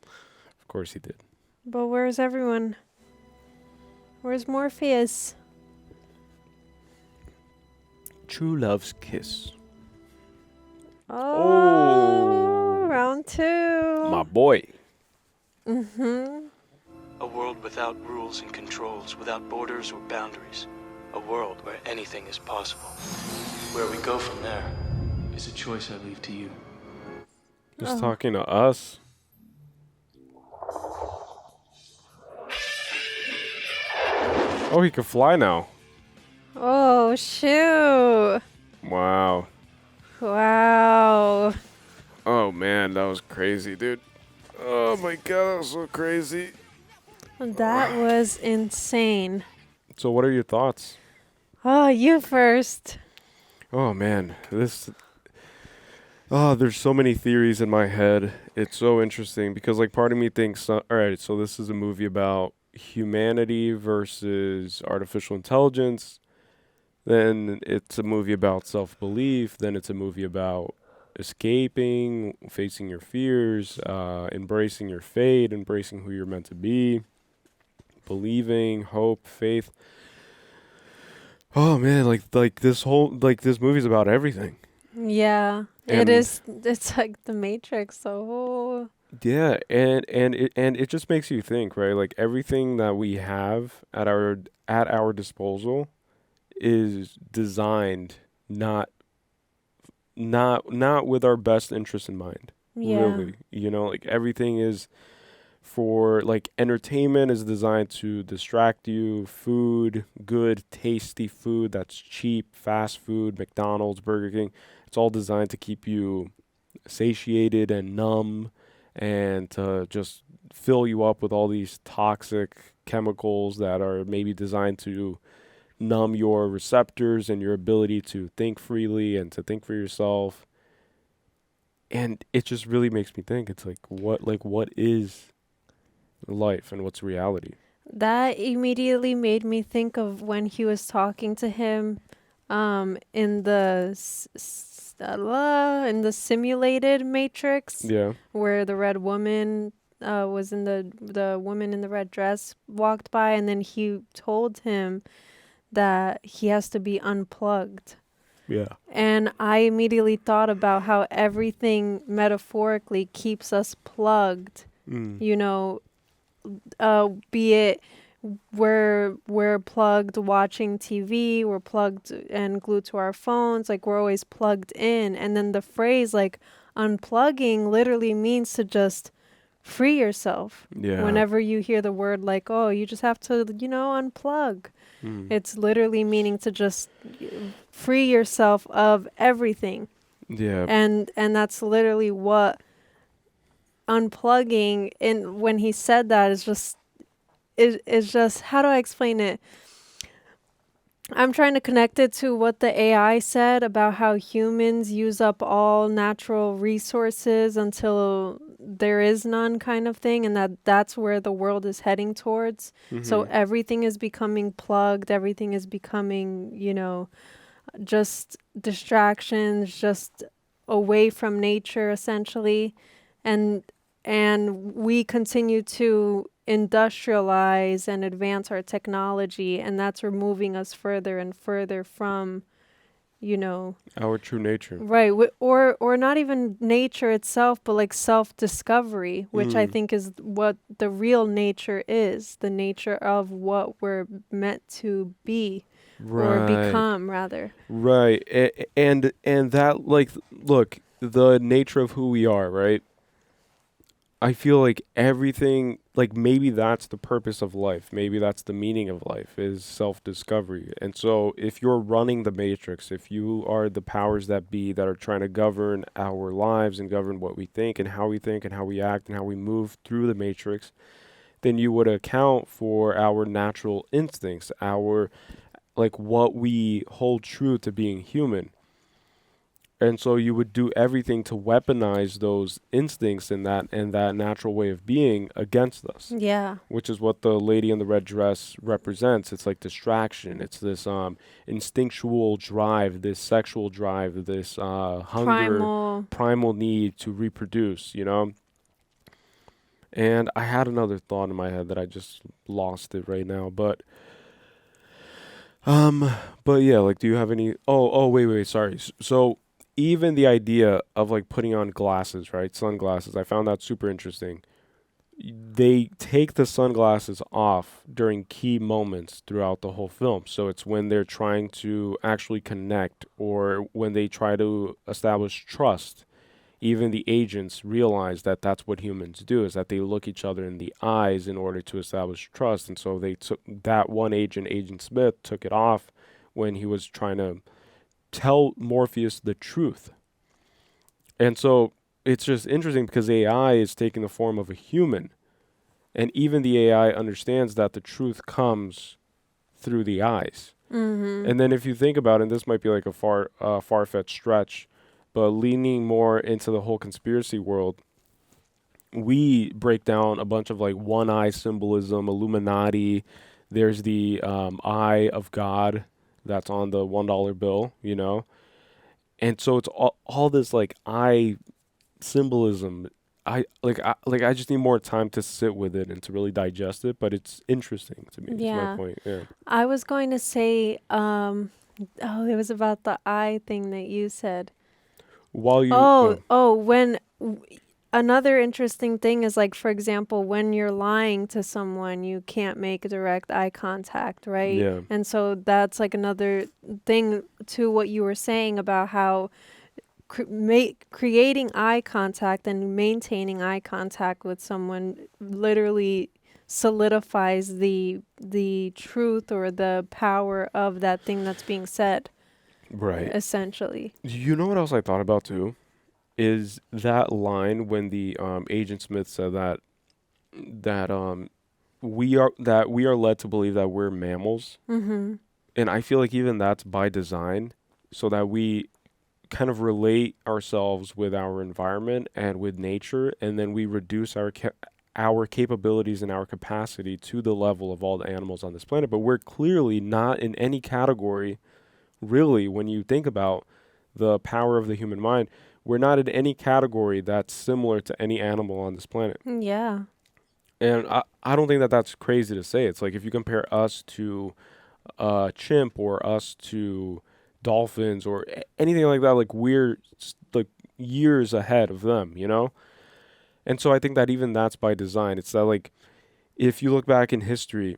Of course he did. But where's everyone? Where's Morpheus? True love's kiss. Oh, round 2. My boy. Mm-hmm. A world without rules and controls, without borders or boundaries. A world where anything is possible. Where we go from there is a choice I leave to you. He's talking to us. Oh, he can fly now. Oh, shoot. Wow. Wow. Oh, man, that was crazy, dude. Oh, my God, that was so crazy. That was insane. So what are your thoughts? Oh, you first. Oh, man. There's so many theories in my head. It's so interesting because, like, part of me thinks, all right, so this is a movie about humanity versus artificial intelligence. Then it's a movie about self-belief. Then it's a movie about escaping, facing your fears, embracing your fate, embracing who you're meant to be, believing, hope, faith. Oh man, like this movie's about everything. Yeah, And it's like the Matrix. So yeah, and it just makes you think, right? Like everything that we have at our disposal is designed not with our best interest in mind. Yeah. Really, like everything is for, like, entertainment is designed to distract you. Food, good, tasty food that's cheap, fast food, McDonald's, Burger King. It's all designed to keep you satiated and numb and to just fill you up with all these toxic chemicals that are maybe designed to numb your receptors and your ability to think freely and to think for yourself. And it just really makes me think, it's like what is life and what's reality? that immediately made me think of when he was talking to him in the simulated Matrix. Yeah. Where the red woman was in the woman in the red dress walked by, and then he told him that he has to be unplugged. Yeah. And I immediately thought about how everything metaphorically keeps us plugged. Mm. You know, be it we're plugged watching TV, we're plugged and glued to our phones, like we're always plugged in. And then the phrase like unplugging literally means to just free yourself. Yeah. Whenever you hear the word like, oh, you just have to, unplug. It's literally meaning to just free yourself of everything. Yeah. And that's literally what unplugging, and when he said that, is just, how do I explain it? I'm trying to connect it to what the AI said about how humans use up all natural resources until there is none, kind of thing, and that's where the world is heading towards. So everything is becoming plugged, everything is becoming, just distractions, just away from nature, essentially. And we continue to industrialize and advance our technology, and that's removing us further and further from, our true nature. right, or not even nature itself, but like self-discovery, which I think is what the real nature is, the nature of what we're meant to be. Or become, rather. Right. And that, like, look, the nature of who we are, right? I feel like everything, like, maybe that's the purpose of life. Maybe that's the meaning of life, is self-discovery. And so if you're running the matrix, if you are the powers that be that are trying to govern our lives and govern what we think and how we act and how we move through the matrix, then you would account for our natural instincts, our, like, what we hold true to being human. And so you would do everything to weaponize those instincts and that natural way of being against us. Yeah. Which is what the lady in the red dress represents. It's like distraction. It's this instinctual drive, this sexual drive, this hunger, primal need to reproduce, And I had another thought in my head that I just lost it right now, but yeah, like, do you have any? Wait, sorry. So even the idea of like putting on glasses, right? Sunglasses. I found that super interesting. They take the sunglasses off during key moments throughout the whole film. So it's when they're trying to actually connect or when they try to establish trust. Even the agents realize that that's what humans do, is that they look each other in the eyes in order to establish trust. And so they took that one agent, Agent Smith, took it off when he was trying to tell Morpheus the truth. And so it's just interesting because AI is taking the form of a human. And even the AI understands that the truth comes through the eyes. And then if you think about it, and this might be like a far-fetched stretch, but leaning more into the whole conspiracy world, we break down a bunch of like one eye symbolism, Illuminati. There's the eye of God that's on the $1 bill, and so it's all this like eye symbolism. I just need more time to sit with it and to really digest it, but it's interesting to me. Yeah. Is my point. Yeah. I was going to say, it was about the eye thing that you said. While you another interesting thing is, like, for example, when you're lying to someone, you can't make direct eye contact, right? Yeah. And so that's like another thing to what you were saying about how creating eye contact and maintaining eye contact with someone literally solidifies the truth or the power of that thing that's being said. Right. Essentially. You know what else I thought about too? Is that line when the Agent Smith said that we are led to believe that we're mammals. Mm-hmm. And I feel like even that's by design, so that we kind of relate ourselves with our environment and with nature, and then we reduce our capabilities and our capacity to the level of all the animals on this planet. But we're clearly not in any category, really, when you think about the power of the human mind. We're not in any category that's similar to any animal on this planet. Yeah. And I don't think that that's crazy to say. It's like if you compare us to a chimp or us to dolphins or anything like that, like we're like years ahead of them, And so I think that even that's by design. It's that, like, if you look back in history,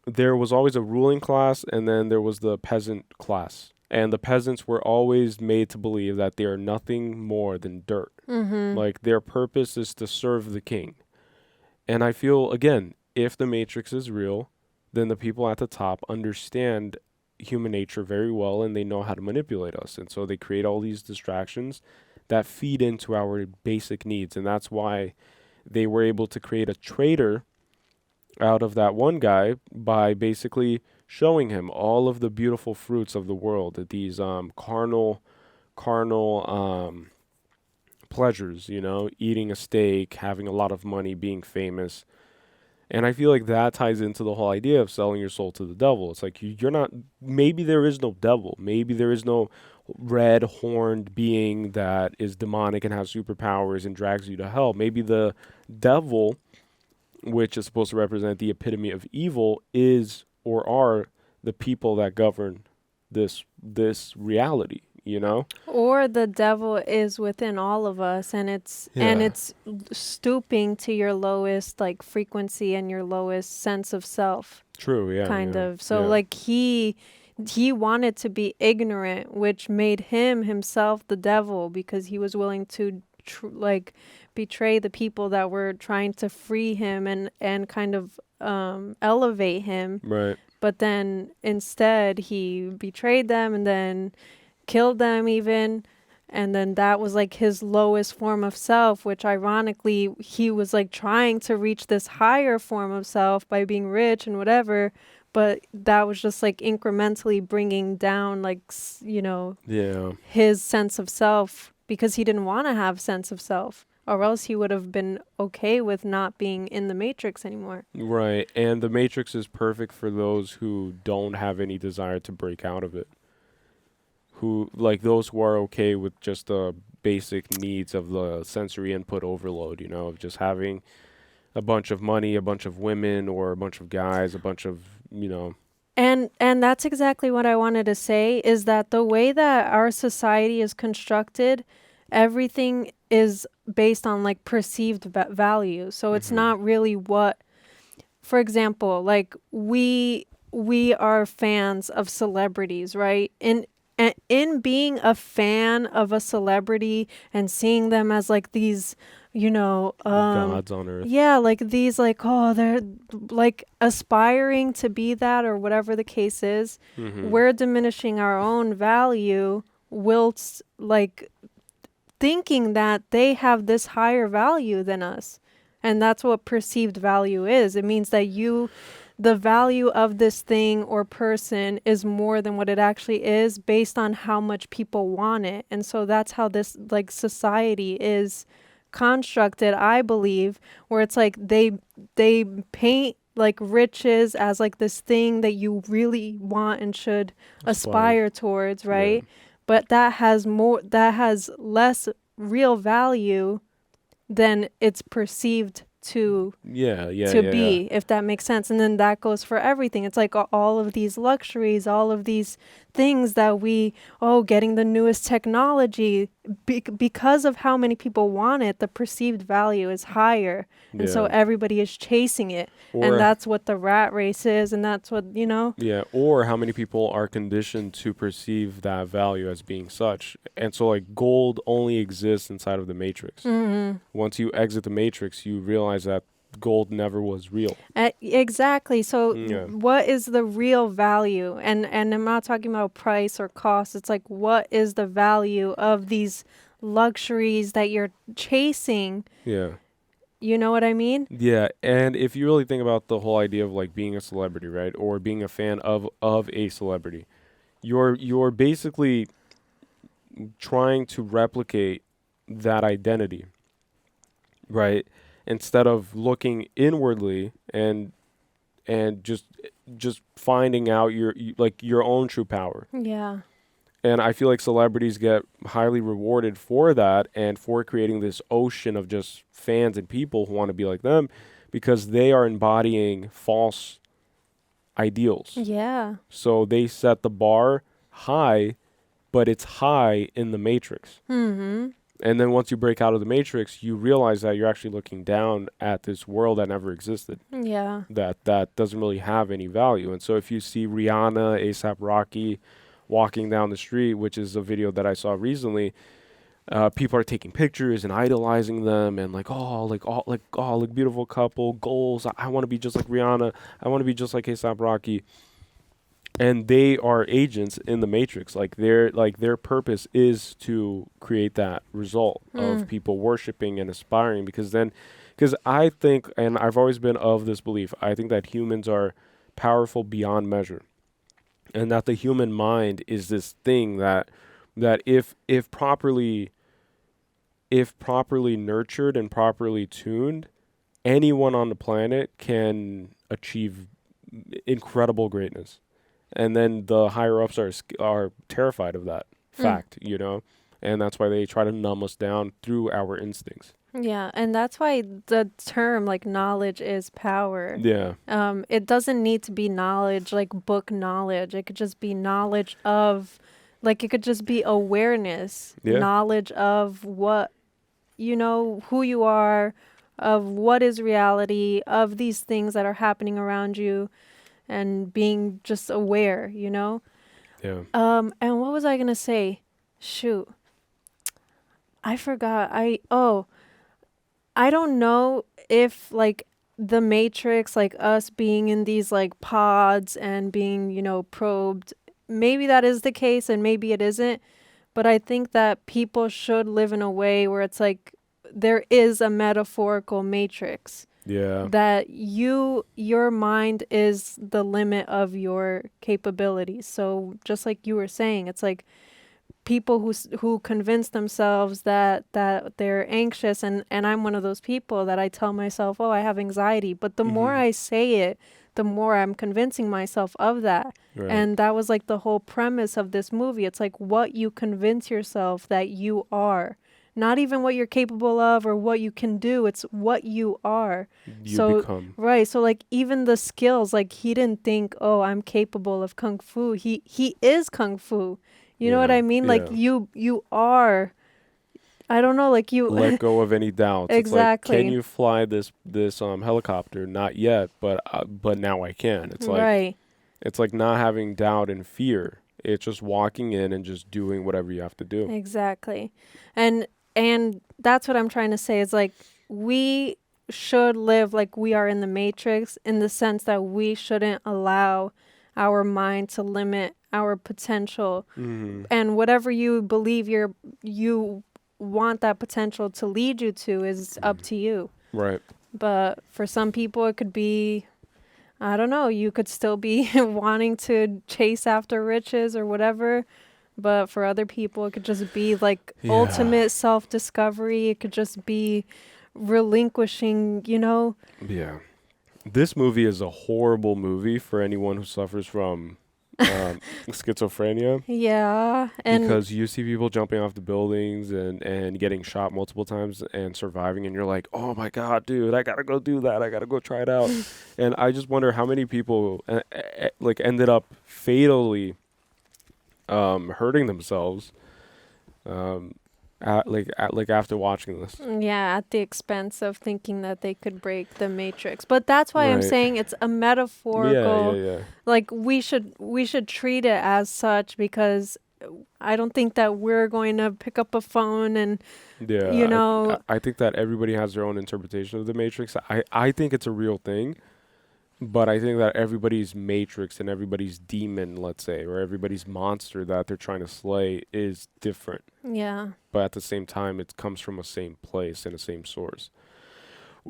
there was always a ruling class, and then there was the peasant class. And the peasants were always made to believe that they are nothing more than dirt. Mm-hmm. Like, their purpose is to serve the king. And I feel, again, if the Matrix is real, then the people at the top understand human nature very well, and they know how to manipulate us. And so they create all these distractions that feed into our basic needs. And that's why they were able to create a traitor out of that one guy by basically showing him all of the beautiful fruits of the world, these carnal pleasures, you know, eating a steak, having a lot of money, being famous. And I feel like that ties into the whole idea of selling your soul to the devil. It's like you're not, maybe there is no devil. Maybe there is no red horned being that is demonic and has superpowers and drags you to hell. Maybe the devil, which is supposed to represent the epitome of evil, is or are the people that govern this reality, you know? Or the devil is within all of us, and it's stooping to your lowest like frequency and your lowest sense of self. True, yeah. Kind yeah, of. So yeah. like he wanted to be ignorant, which made him himself the devil, because he was willing to like betray the people that were trying to free him and kind of elevate him. Right. But then instead he betrayed them and then killed them even. And then that was like his lowest form of self, which ironically he was like trying to reach this higher form of self by being rich and whatever. But that was just like incrementally bringing down like, you know, his sense of self, because he didn't want to have sense of self, or else he would have been okay with not being in the Matrix anymore. Right. And the Matrix is perfect for those who don't have any desire to break out of it. Who, like those who are okay with just the basic needs of the sensory input overload, you know, of just having a bunch of money, a bunch of women, or a bunch of guys, a bunch of, you know. And that's exactly what I wanted to say, is that the way that our society is constructed, everything is based on like perceived value. So it's not really what, for example, like we are fans of celebrities, right? In being a fan of a celebrity and seeing them as like these, you know, gods on earth. Yeah, like these, like, oh, they're like aspiring to be that, or whatever the case is. We're diminishing our own value whilst like thinking that they have this higher value than us. And that's what perceived value is. It means that the value of this thing or person is more than what it actually is, based on how much people want it. And so that's how this like society is constructed, I believe, where it's like they paint like riches as like this thing that you really want and should aspire towards, right? Yeah. But that has less real value than it's perceived to be, if that makes sense. And then that goes for everything. It's like all of these luxuries, all of these things that getting the newest technology, because of how many people want it, the perceived value is higher. And so everybody is chasing it. And that's what the rat race is, and that's what, you know. Yeah, or how many people are conditioned to perceive that value as being such. And so like gold only exists inside of the Matrix. Once you exit the Matrix, you realize that gold never was real. Exactly. So what is the real value? And I'm not talking about price or cost. It's like, what is the value of these luxuries that you're chasing? Yeah. You know what I mean? Yeah, and if you really think about the whole idea of like being a celebrity, right, or being a fan of a celebrity, you're basically trying to replicate that identity, right? Instead of looking inwardly and just finding out your own true power. Yeah. And I feel like celebrities get highly rewarded for that, and for creating this ocean of just fans and people who want to be like them, because they are embodying false ideals. Yeah. So they set the bar high, but it's high in the Matrix. And then once you break out of the matrix, you realize that you're actually looking down at this world that never existed. Yeah. That doesn't really have any value. And so if you see Rihanna, A$AP Rocky walking down the street, which is a video that I saw recently, people are taking pictures and idolizing them and like, beautiful couple, goals. I want to be just like Rihanna. I want to be just like A$AP Rocky. And they are agents in the matrix. Like their purpose is to create that result of people worshiping and aspiring, because I think, and I've always been of this belief, I think that humans are powerful beyond measure, and that the human mind is this thing that if properly nurtured and properly tuned, anyone on the planet can achieve incredible greatness. And then the higher ups are terrified of that fact, you know, and that's why they try to numb us down through our instincts. Yeah, and that's why the term like knowledge is power. Yeah. It doesn't need to be knowledge like book knowledge. It could just be knowledge of, like, it could just be awareness, knowledge of what, you know, who you are, of what is reality, of these things that are happening around you. And being just aware, you know? Yeah. And what was I going to say? Shoot. I forgot. I don't know if, like, the Matrix, like, us being in these, like, pods and being, you know, probed, maybe that is the case and maybe it isn't. But I think that people should live in a way where it's, like, there is a metaphorical Matrix. Yeah. That your mind is the limit of your capabilities. So just like you were saying, it's like people who convince themselves that they're anxious, and I'm one of those people that I tell myself, oh, I have anxiety. But the more I say it, the more I'm convincing myself of that. Right. And that was like the whole premise of this movie. It's like what you convince yourself that you are. Not even what you're capable of or what you can do. It's what you are. You become. Right. So like even the skills, like he didn't think, oh, I'm capable of Kung Fu. He is Kung Fu. You know what I mean? Like you are, I don't know, like you. Let go of any doubts. Exactly. It's like, can you fly this helicopter? Not yet, but now I can. It's like, right. It's like not having doubt and fear. It's just walking in and just doing whatever you have to do. Exactly. And that's what I'm trying to say is like we should live like we are in the Matrix, in the sense that we shouldn't allow our mind to limit our potential. And whatever you believe you want that potential to lead you to is up to you. Right. But for some people it could be, I don't know, you could still be wanting to chase after riches or whatever. But for other people, it could just be like ultimate self-discovery. It could just be relinquishing, you know? Yeah. This movie is a horrible movie for anyone who suffers from schizophrenia. Yeah. And because you see people jumping off the buildings and getting shot multiple times and surviving, and you're like, oh my God, dude, I gotta go do that. I gotta go try it out. And I just wonder how many people like ended up fatally hurting themselves after watching this. Yeah, at the expense of thinking that they could break the Matrix. But that's why I'm saying it's a metaphorical. Yeah. Like we should treat it as such, because I don't think that we're going to pick up a phone and you know. I think that everybody has their own interpretation of the Matrix. I think it's a real thing. But I think that everybody's matrix and everybody's demon, let's say, or everybody's monster that they're trying to slay is different. Yeah. But at the same time, it comes from a same place and a same source.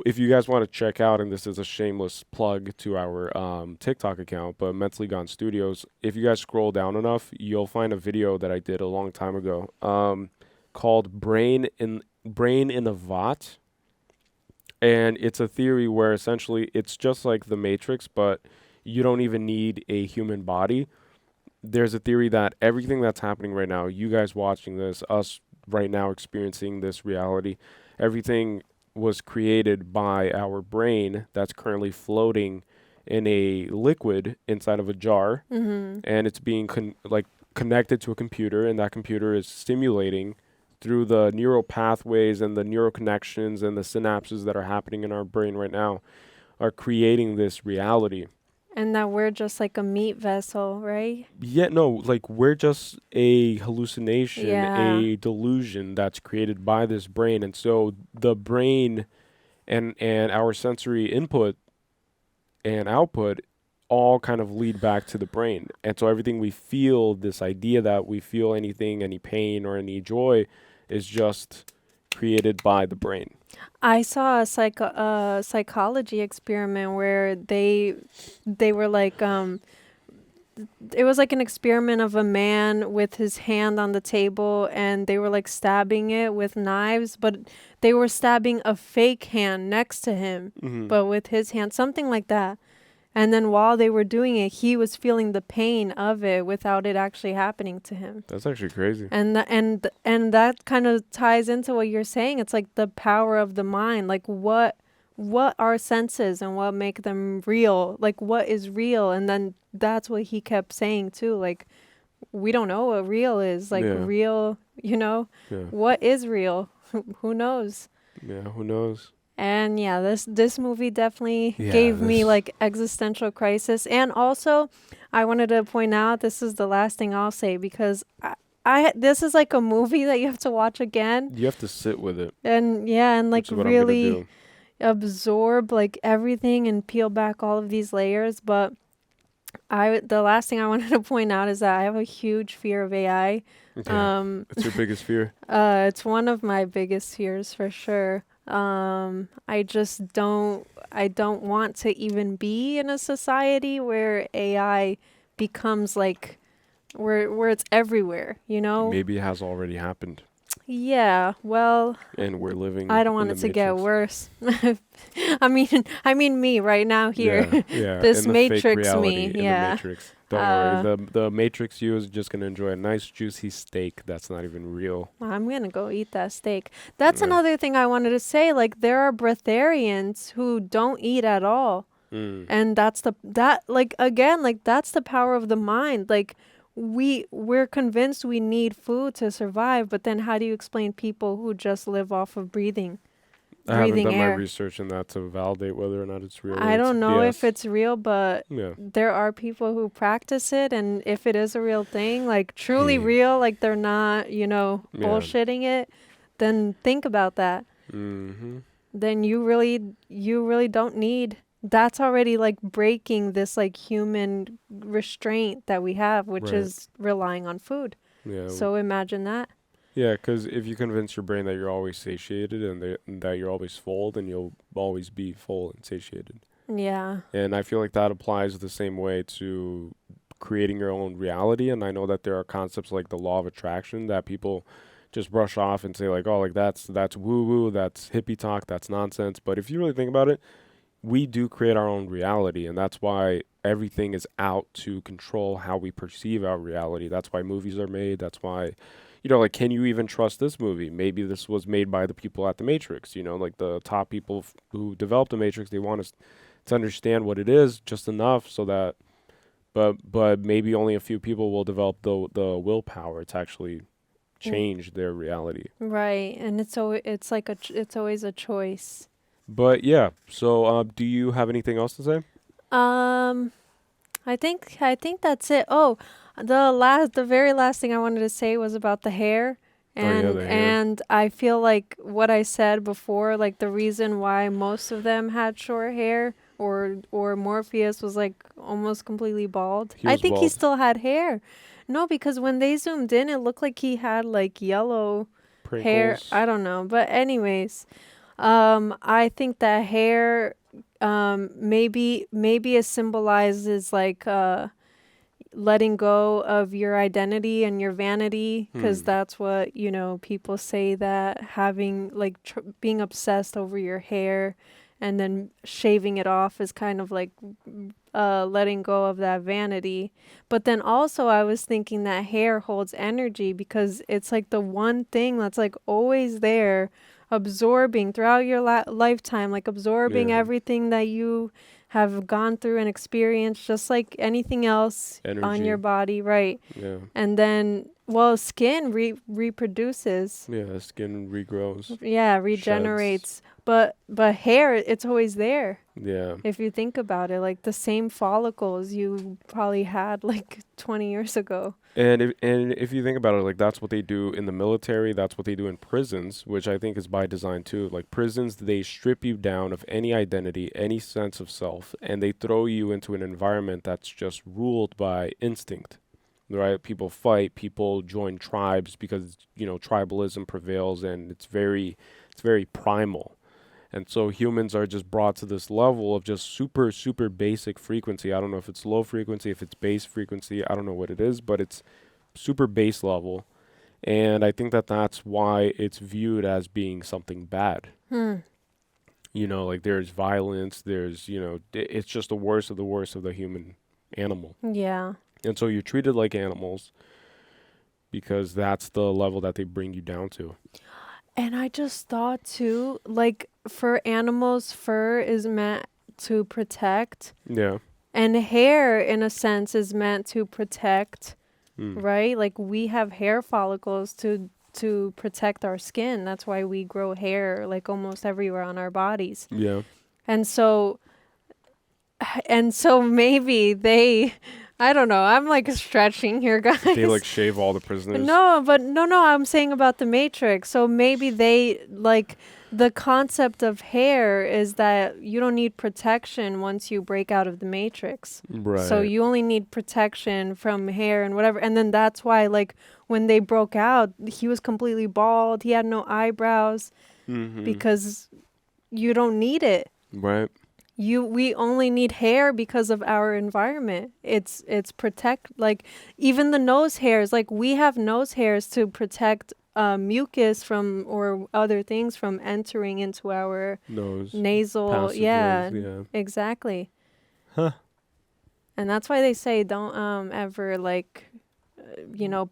If you guys want to check out, and this is a shameless plug to our TikTok account, but Mentally Gone Studios, if you guys scroll down enough, you'll find a video that I did a long time ago called Brain in a Vat. And it's a theory where essentially it's just like the Matrix, but you don't even need a human body. There's a theory that everything that's happening right now, you guys watching this, us right now experiencing this reality, everything was created by our brain that's currently floating in a liquid inside of a jar. And it's being connected to a computer, and that computer is stimulating through the neural pathways and the neural connections and the synapses that are happening in our brain right now are creating this reality. And that we're just like a meat vessel, right? Yeah, no, like we're just a hallucination, Yeah. a delusion that's created by this brain. And so the brain and our sensory input and output all kind of lead back to the brain. And so everything we feel, this idea that we feel anything, any pain or any joy, is just created by the brain. I saw a psychology experiment where they were like it was like an experiment of a man with his hand on the table, and they were like stabbing it with knives, but they were stabbing a fake hand next to him, but with his hand, something like that. And then while they were doing it, he was feeling the pain of it without it actually happening to him. That's actually crazy. And that kind of ties into what you're saying. It's like the power of the mind. Like what are senses and what make them real? Like what is real? And then that's what he kept saying too. Like we don't know what real is. Like real, what is real? Who knows? Yeah, who knows? And yeah, this movie definitely gave me like existential crisis. And also, I wanted to point out, this is the last thing I'll say, because I this is like a movie that you have to watch again. You have to sit with it. And like really absorb like everything and peel back all of these layers. But the last thing I wanted to point out is that I have a huge fear of AI. Okay. What's your biggest fear? It's one of my biggest fears for sure. I just don't want to even be in a society where AI becomes like where it's everywhere, Maybe it has already happened. Yeah, well, and we're living I don't want it to get worse. I mean me right now here. Yeah. This in Matrix reality, me. Yeah. The Matrix. Don't worry. The Matrix you is just gonna enjoy a nice juicy steak that's not even real. I'm gonna go eat that steak. That's another thing I wanted to say. Like there are breatharians who don't eat at all. And that's the power of the mind. Like we're convinced we need food to survive, but then how do you explain people who just live off of breathing I haven't done air? my research in that to validate whether or not it's real. I don't know BS. if it's real, but there are people who practice it, and if it is a real thing, like truly real, like they're not, bullshitting it, then think about that. Then you really don't need. That's already like breaking this like human restraint that we have, which is relying on food. Yeah. So imagine that. Yeah, because if you convince your brain that you're always satiated and that you're always full, then you'll always be full and satiated. Yeah. And I feel like that applies the same way to creating your own reality. And I know that there are concepts like the law of attraction that people just brush off and say like, oh, like that's woo-woo, that's hippie talk, that's nonsense. But if you really think about it, we do create our own reality, and that's why everything is out to control how we perceive our reality. That's why movies are made. That's why, like, can you even trust this movie? Maybe this was made by the people at the Matrix, like the top people who developed the Matrix. They want us to understand what it is just enough so that, but maybe only a few people will develop the willpower to actually change their reality. Right, and it's always a choice. But yeah, so do you have anything else to say? I think that's it. Oh, the very last thing I wanted to say was about the hair. And the hair. And I feel like what I said before, like the reason why most of them had short hair or Morpheus was like almost completely bald. I think he still had hair. No, because when they zoomed in, it looked like he had like yellow hair. I don't know. But anyways, I think that hair maybe it symbolizes like letting go of your identity and your vanity, because that's what people say, that having like being obsessed over your hair and then shaving it off is kind of like letting go of that vanity. But then also I was thinking that hair holds energy, because it's like the one thing that's like always there, absorbing throughout your lifetime, like absorbing everything that you have gone through and experienced, just like anything else on your body, right? Yeah. And then well, skin reproduces. Yeah, skin regrows. Yeah, regenerates. But hair, it's always there. Yeah. If you think about it, like the same follicles you probably had like 20 years ago. And if you think about it, like that's what they do in the military, that's what they do in prisons, which I think is by design too. Like prisons, they strip you down of any identity, any sense of self, and they throw you into an environment that's just ruled by instinct. Right? People fight, people join tribes because, tribalism prevails, and it's very primal. And so humans are just brought to this level of just super, super basic frequency. I don't know if it's low frequency, if it's base frequency. I don't know what it is, but it's super base level. And I think that that's why it's viewed as being something bad. Like there's violence, there's, it's just the worst of the human animal. Yeah. And so you're treated like animals because that's the level that they bring you down to. And I just thought too, like for animals, fur is meant to protect. Yeah. And hair, in a sense, is meant to protect, right? Like we have hair follicles to protect our skin. That's why we grow hair like almost everywhere on our bodies. Yeah. And so maybe they, I don't know. I'm like stretching here, guys. They like shave all the prisoners. No, I'm saying about the Matrix. So maybe they like the concept of hair is that you don't need protection once you break out of the Matrix. Right. So you only need protection from hair and whatever. And then that's why like when they broke out, he was completely bald. He had no eyebrows because you don't need it. Right. We only need hair because of our environment. It's protect, like even the nose hairs, like we have nose hairs to protect mucus from or other things from entering into our nasal. Yeah, exactly. Huh. And that's why they say don't ever like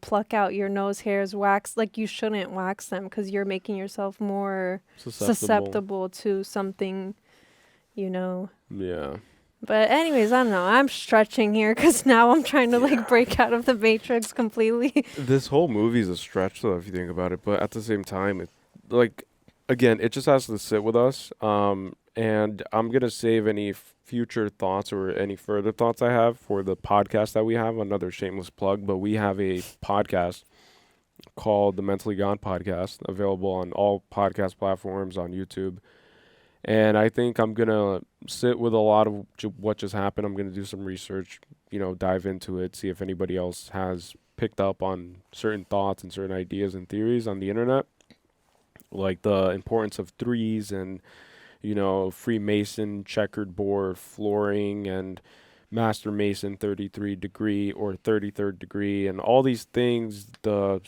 pluck out your nose hairs, wax, like you shouldn't wax them because you're making yourself more susceptible to something. Yeah. But anyways, I don't know. I'm stretching here because now I'm trying to like break out of the Matrix completely. This whole movie is a stretch, though, if you think about it. But at the same time, it just has to sit with us. And I'm gonna save any future thoughts or any further thoughts I have for the podcast that we have. Another shameless plug, but we have a podcast called the Mentally Gone Podcast, available on all podcast platforms, on YouTube. And I think I'm going to sit with a lot of what just happened. I'm going to do some research, dive into it, see if anybody else has picked up on certain thoughts and certain ideas and theories on the internet, like the importance of threes and, Freemason checkered board flooring and Master Mason 33 degree or 33rd degree and all these things, the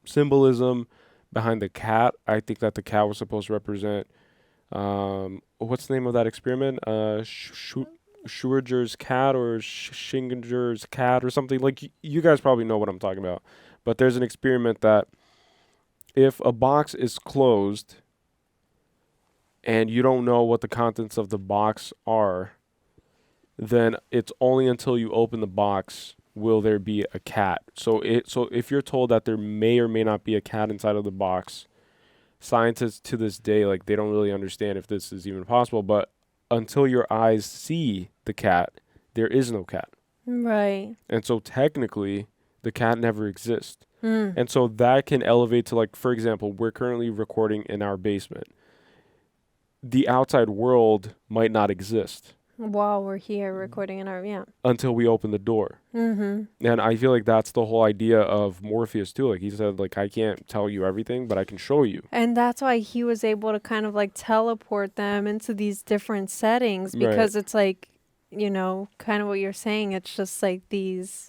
symbolism behind the cat. I think that the cat was supposed to represent what's the name of that experiment? Schrödinger's cat or Schinger's cat or something. Like you guys probably know what I'm talking about. But there's an experiment that if a box is closed and you don't know what the contents of the box are, then it's only until you open the box will there be a cat. So if you're told that there may or may not be a cat inside of the box, scientists to this day, like they don't really understand if this is even possible, but until your eyes see the cat, there is no cat. Right. And so technically the cat never exists. And so that can elevate to, like, for example, we're currently recording in our basement. The outside world might not exist. While we're here recording in our, until we open the door. And I feel like that's the whole idea of Morpheus too. Like he said, like, I can't tell you everything, but I can show you. And that's why he was able to kind of like teleport them into these different settings because it's like, kind of what you're saying. It's just like these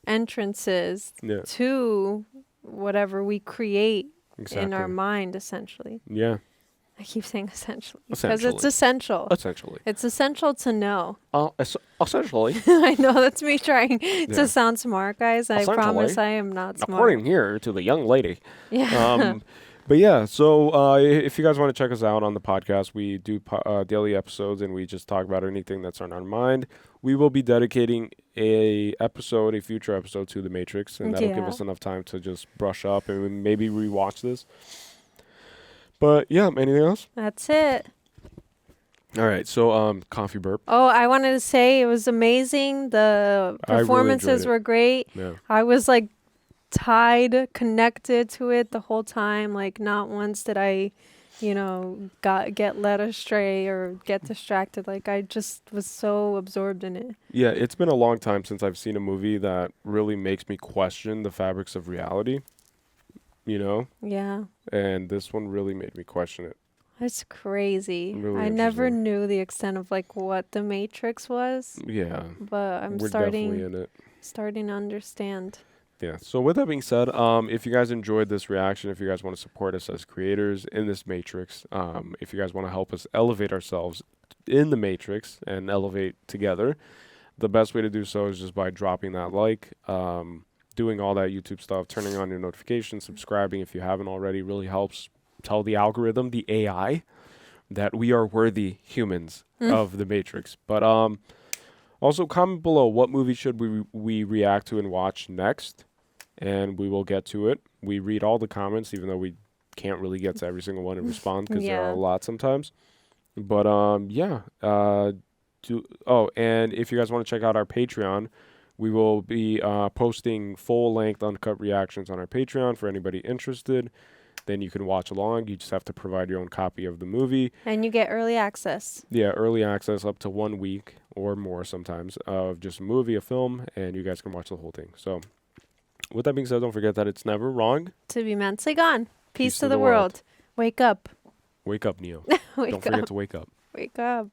entrances to whatever we create in our mind, essentially. Yeah. I keep saying essentially because it's essential. Essentially. It's essential to know. Essentially. I know, that's me trying to sound smart, guys. I promise I am not smart. According here to the young lady. Yeah. But yeah, so if you guys want to check us out on the podcast, we do daily episodes, and we just talk about anything that's on our mind. We will be dedicating a future episode to The Matrix, and that'll give us enough time to just brush up and maybe rewatch this. But yeah, anything else? That's it. All right, so coffee burp. Oh, I wanted to say it was amazing. The performances were great. Yeah. I was like connected to it the whole time. Like not once did I, get led astray or get distracted. Like I just was so absorbed in it. Yeah, it's been a long time since I've seen a movie that really makes me question the fabrics of reality. Yeah. And this one really made me question it. That's crazy. Really I never knew the extent of like what the Matrix was. Yeah. But We're definitely in it. Starting to understand. Yeah. So with that being said, if you guys enjoyed this reaction, if you guys want to support us as creators in this Matrix, if you guys want to help us elevate ourselves in the Matrix and elevate together, the best way to do so is just by dropping that like, doing all that YouTube stuff, turning on your notifications, subscribing if you haven't already, really helps tell the algorithm, the AI, that we are worthy humans of the Matrix. But also comment below what movie should we react to and watch next, and we will get to it. We read all the comments, even though we can't really get to every single one and respond because there are a lot sometimes. But and if you guys want to check out our Patreon, we will be posting full-length uncut reactions on our Patreon for anybody interested. Then you can watch along. You just have to provide your own copy of the movie. And you get early access. Yeah, early access up to 1 week or more sometimes of just a movie, a film, and you guys can watch the whole thing. So with that being said, don't forget that it's never wrong to be mentally gone. Peace to the world. Wake up. Wake up, Neo. Don't forget to wake up. Wake up.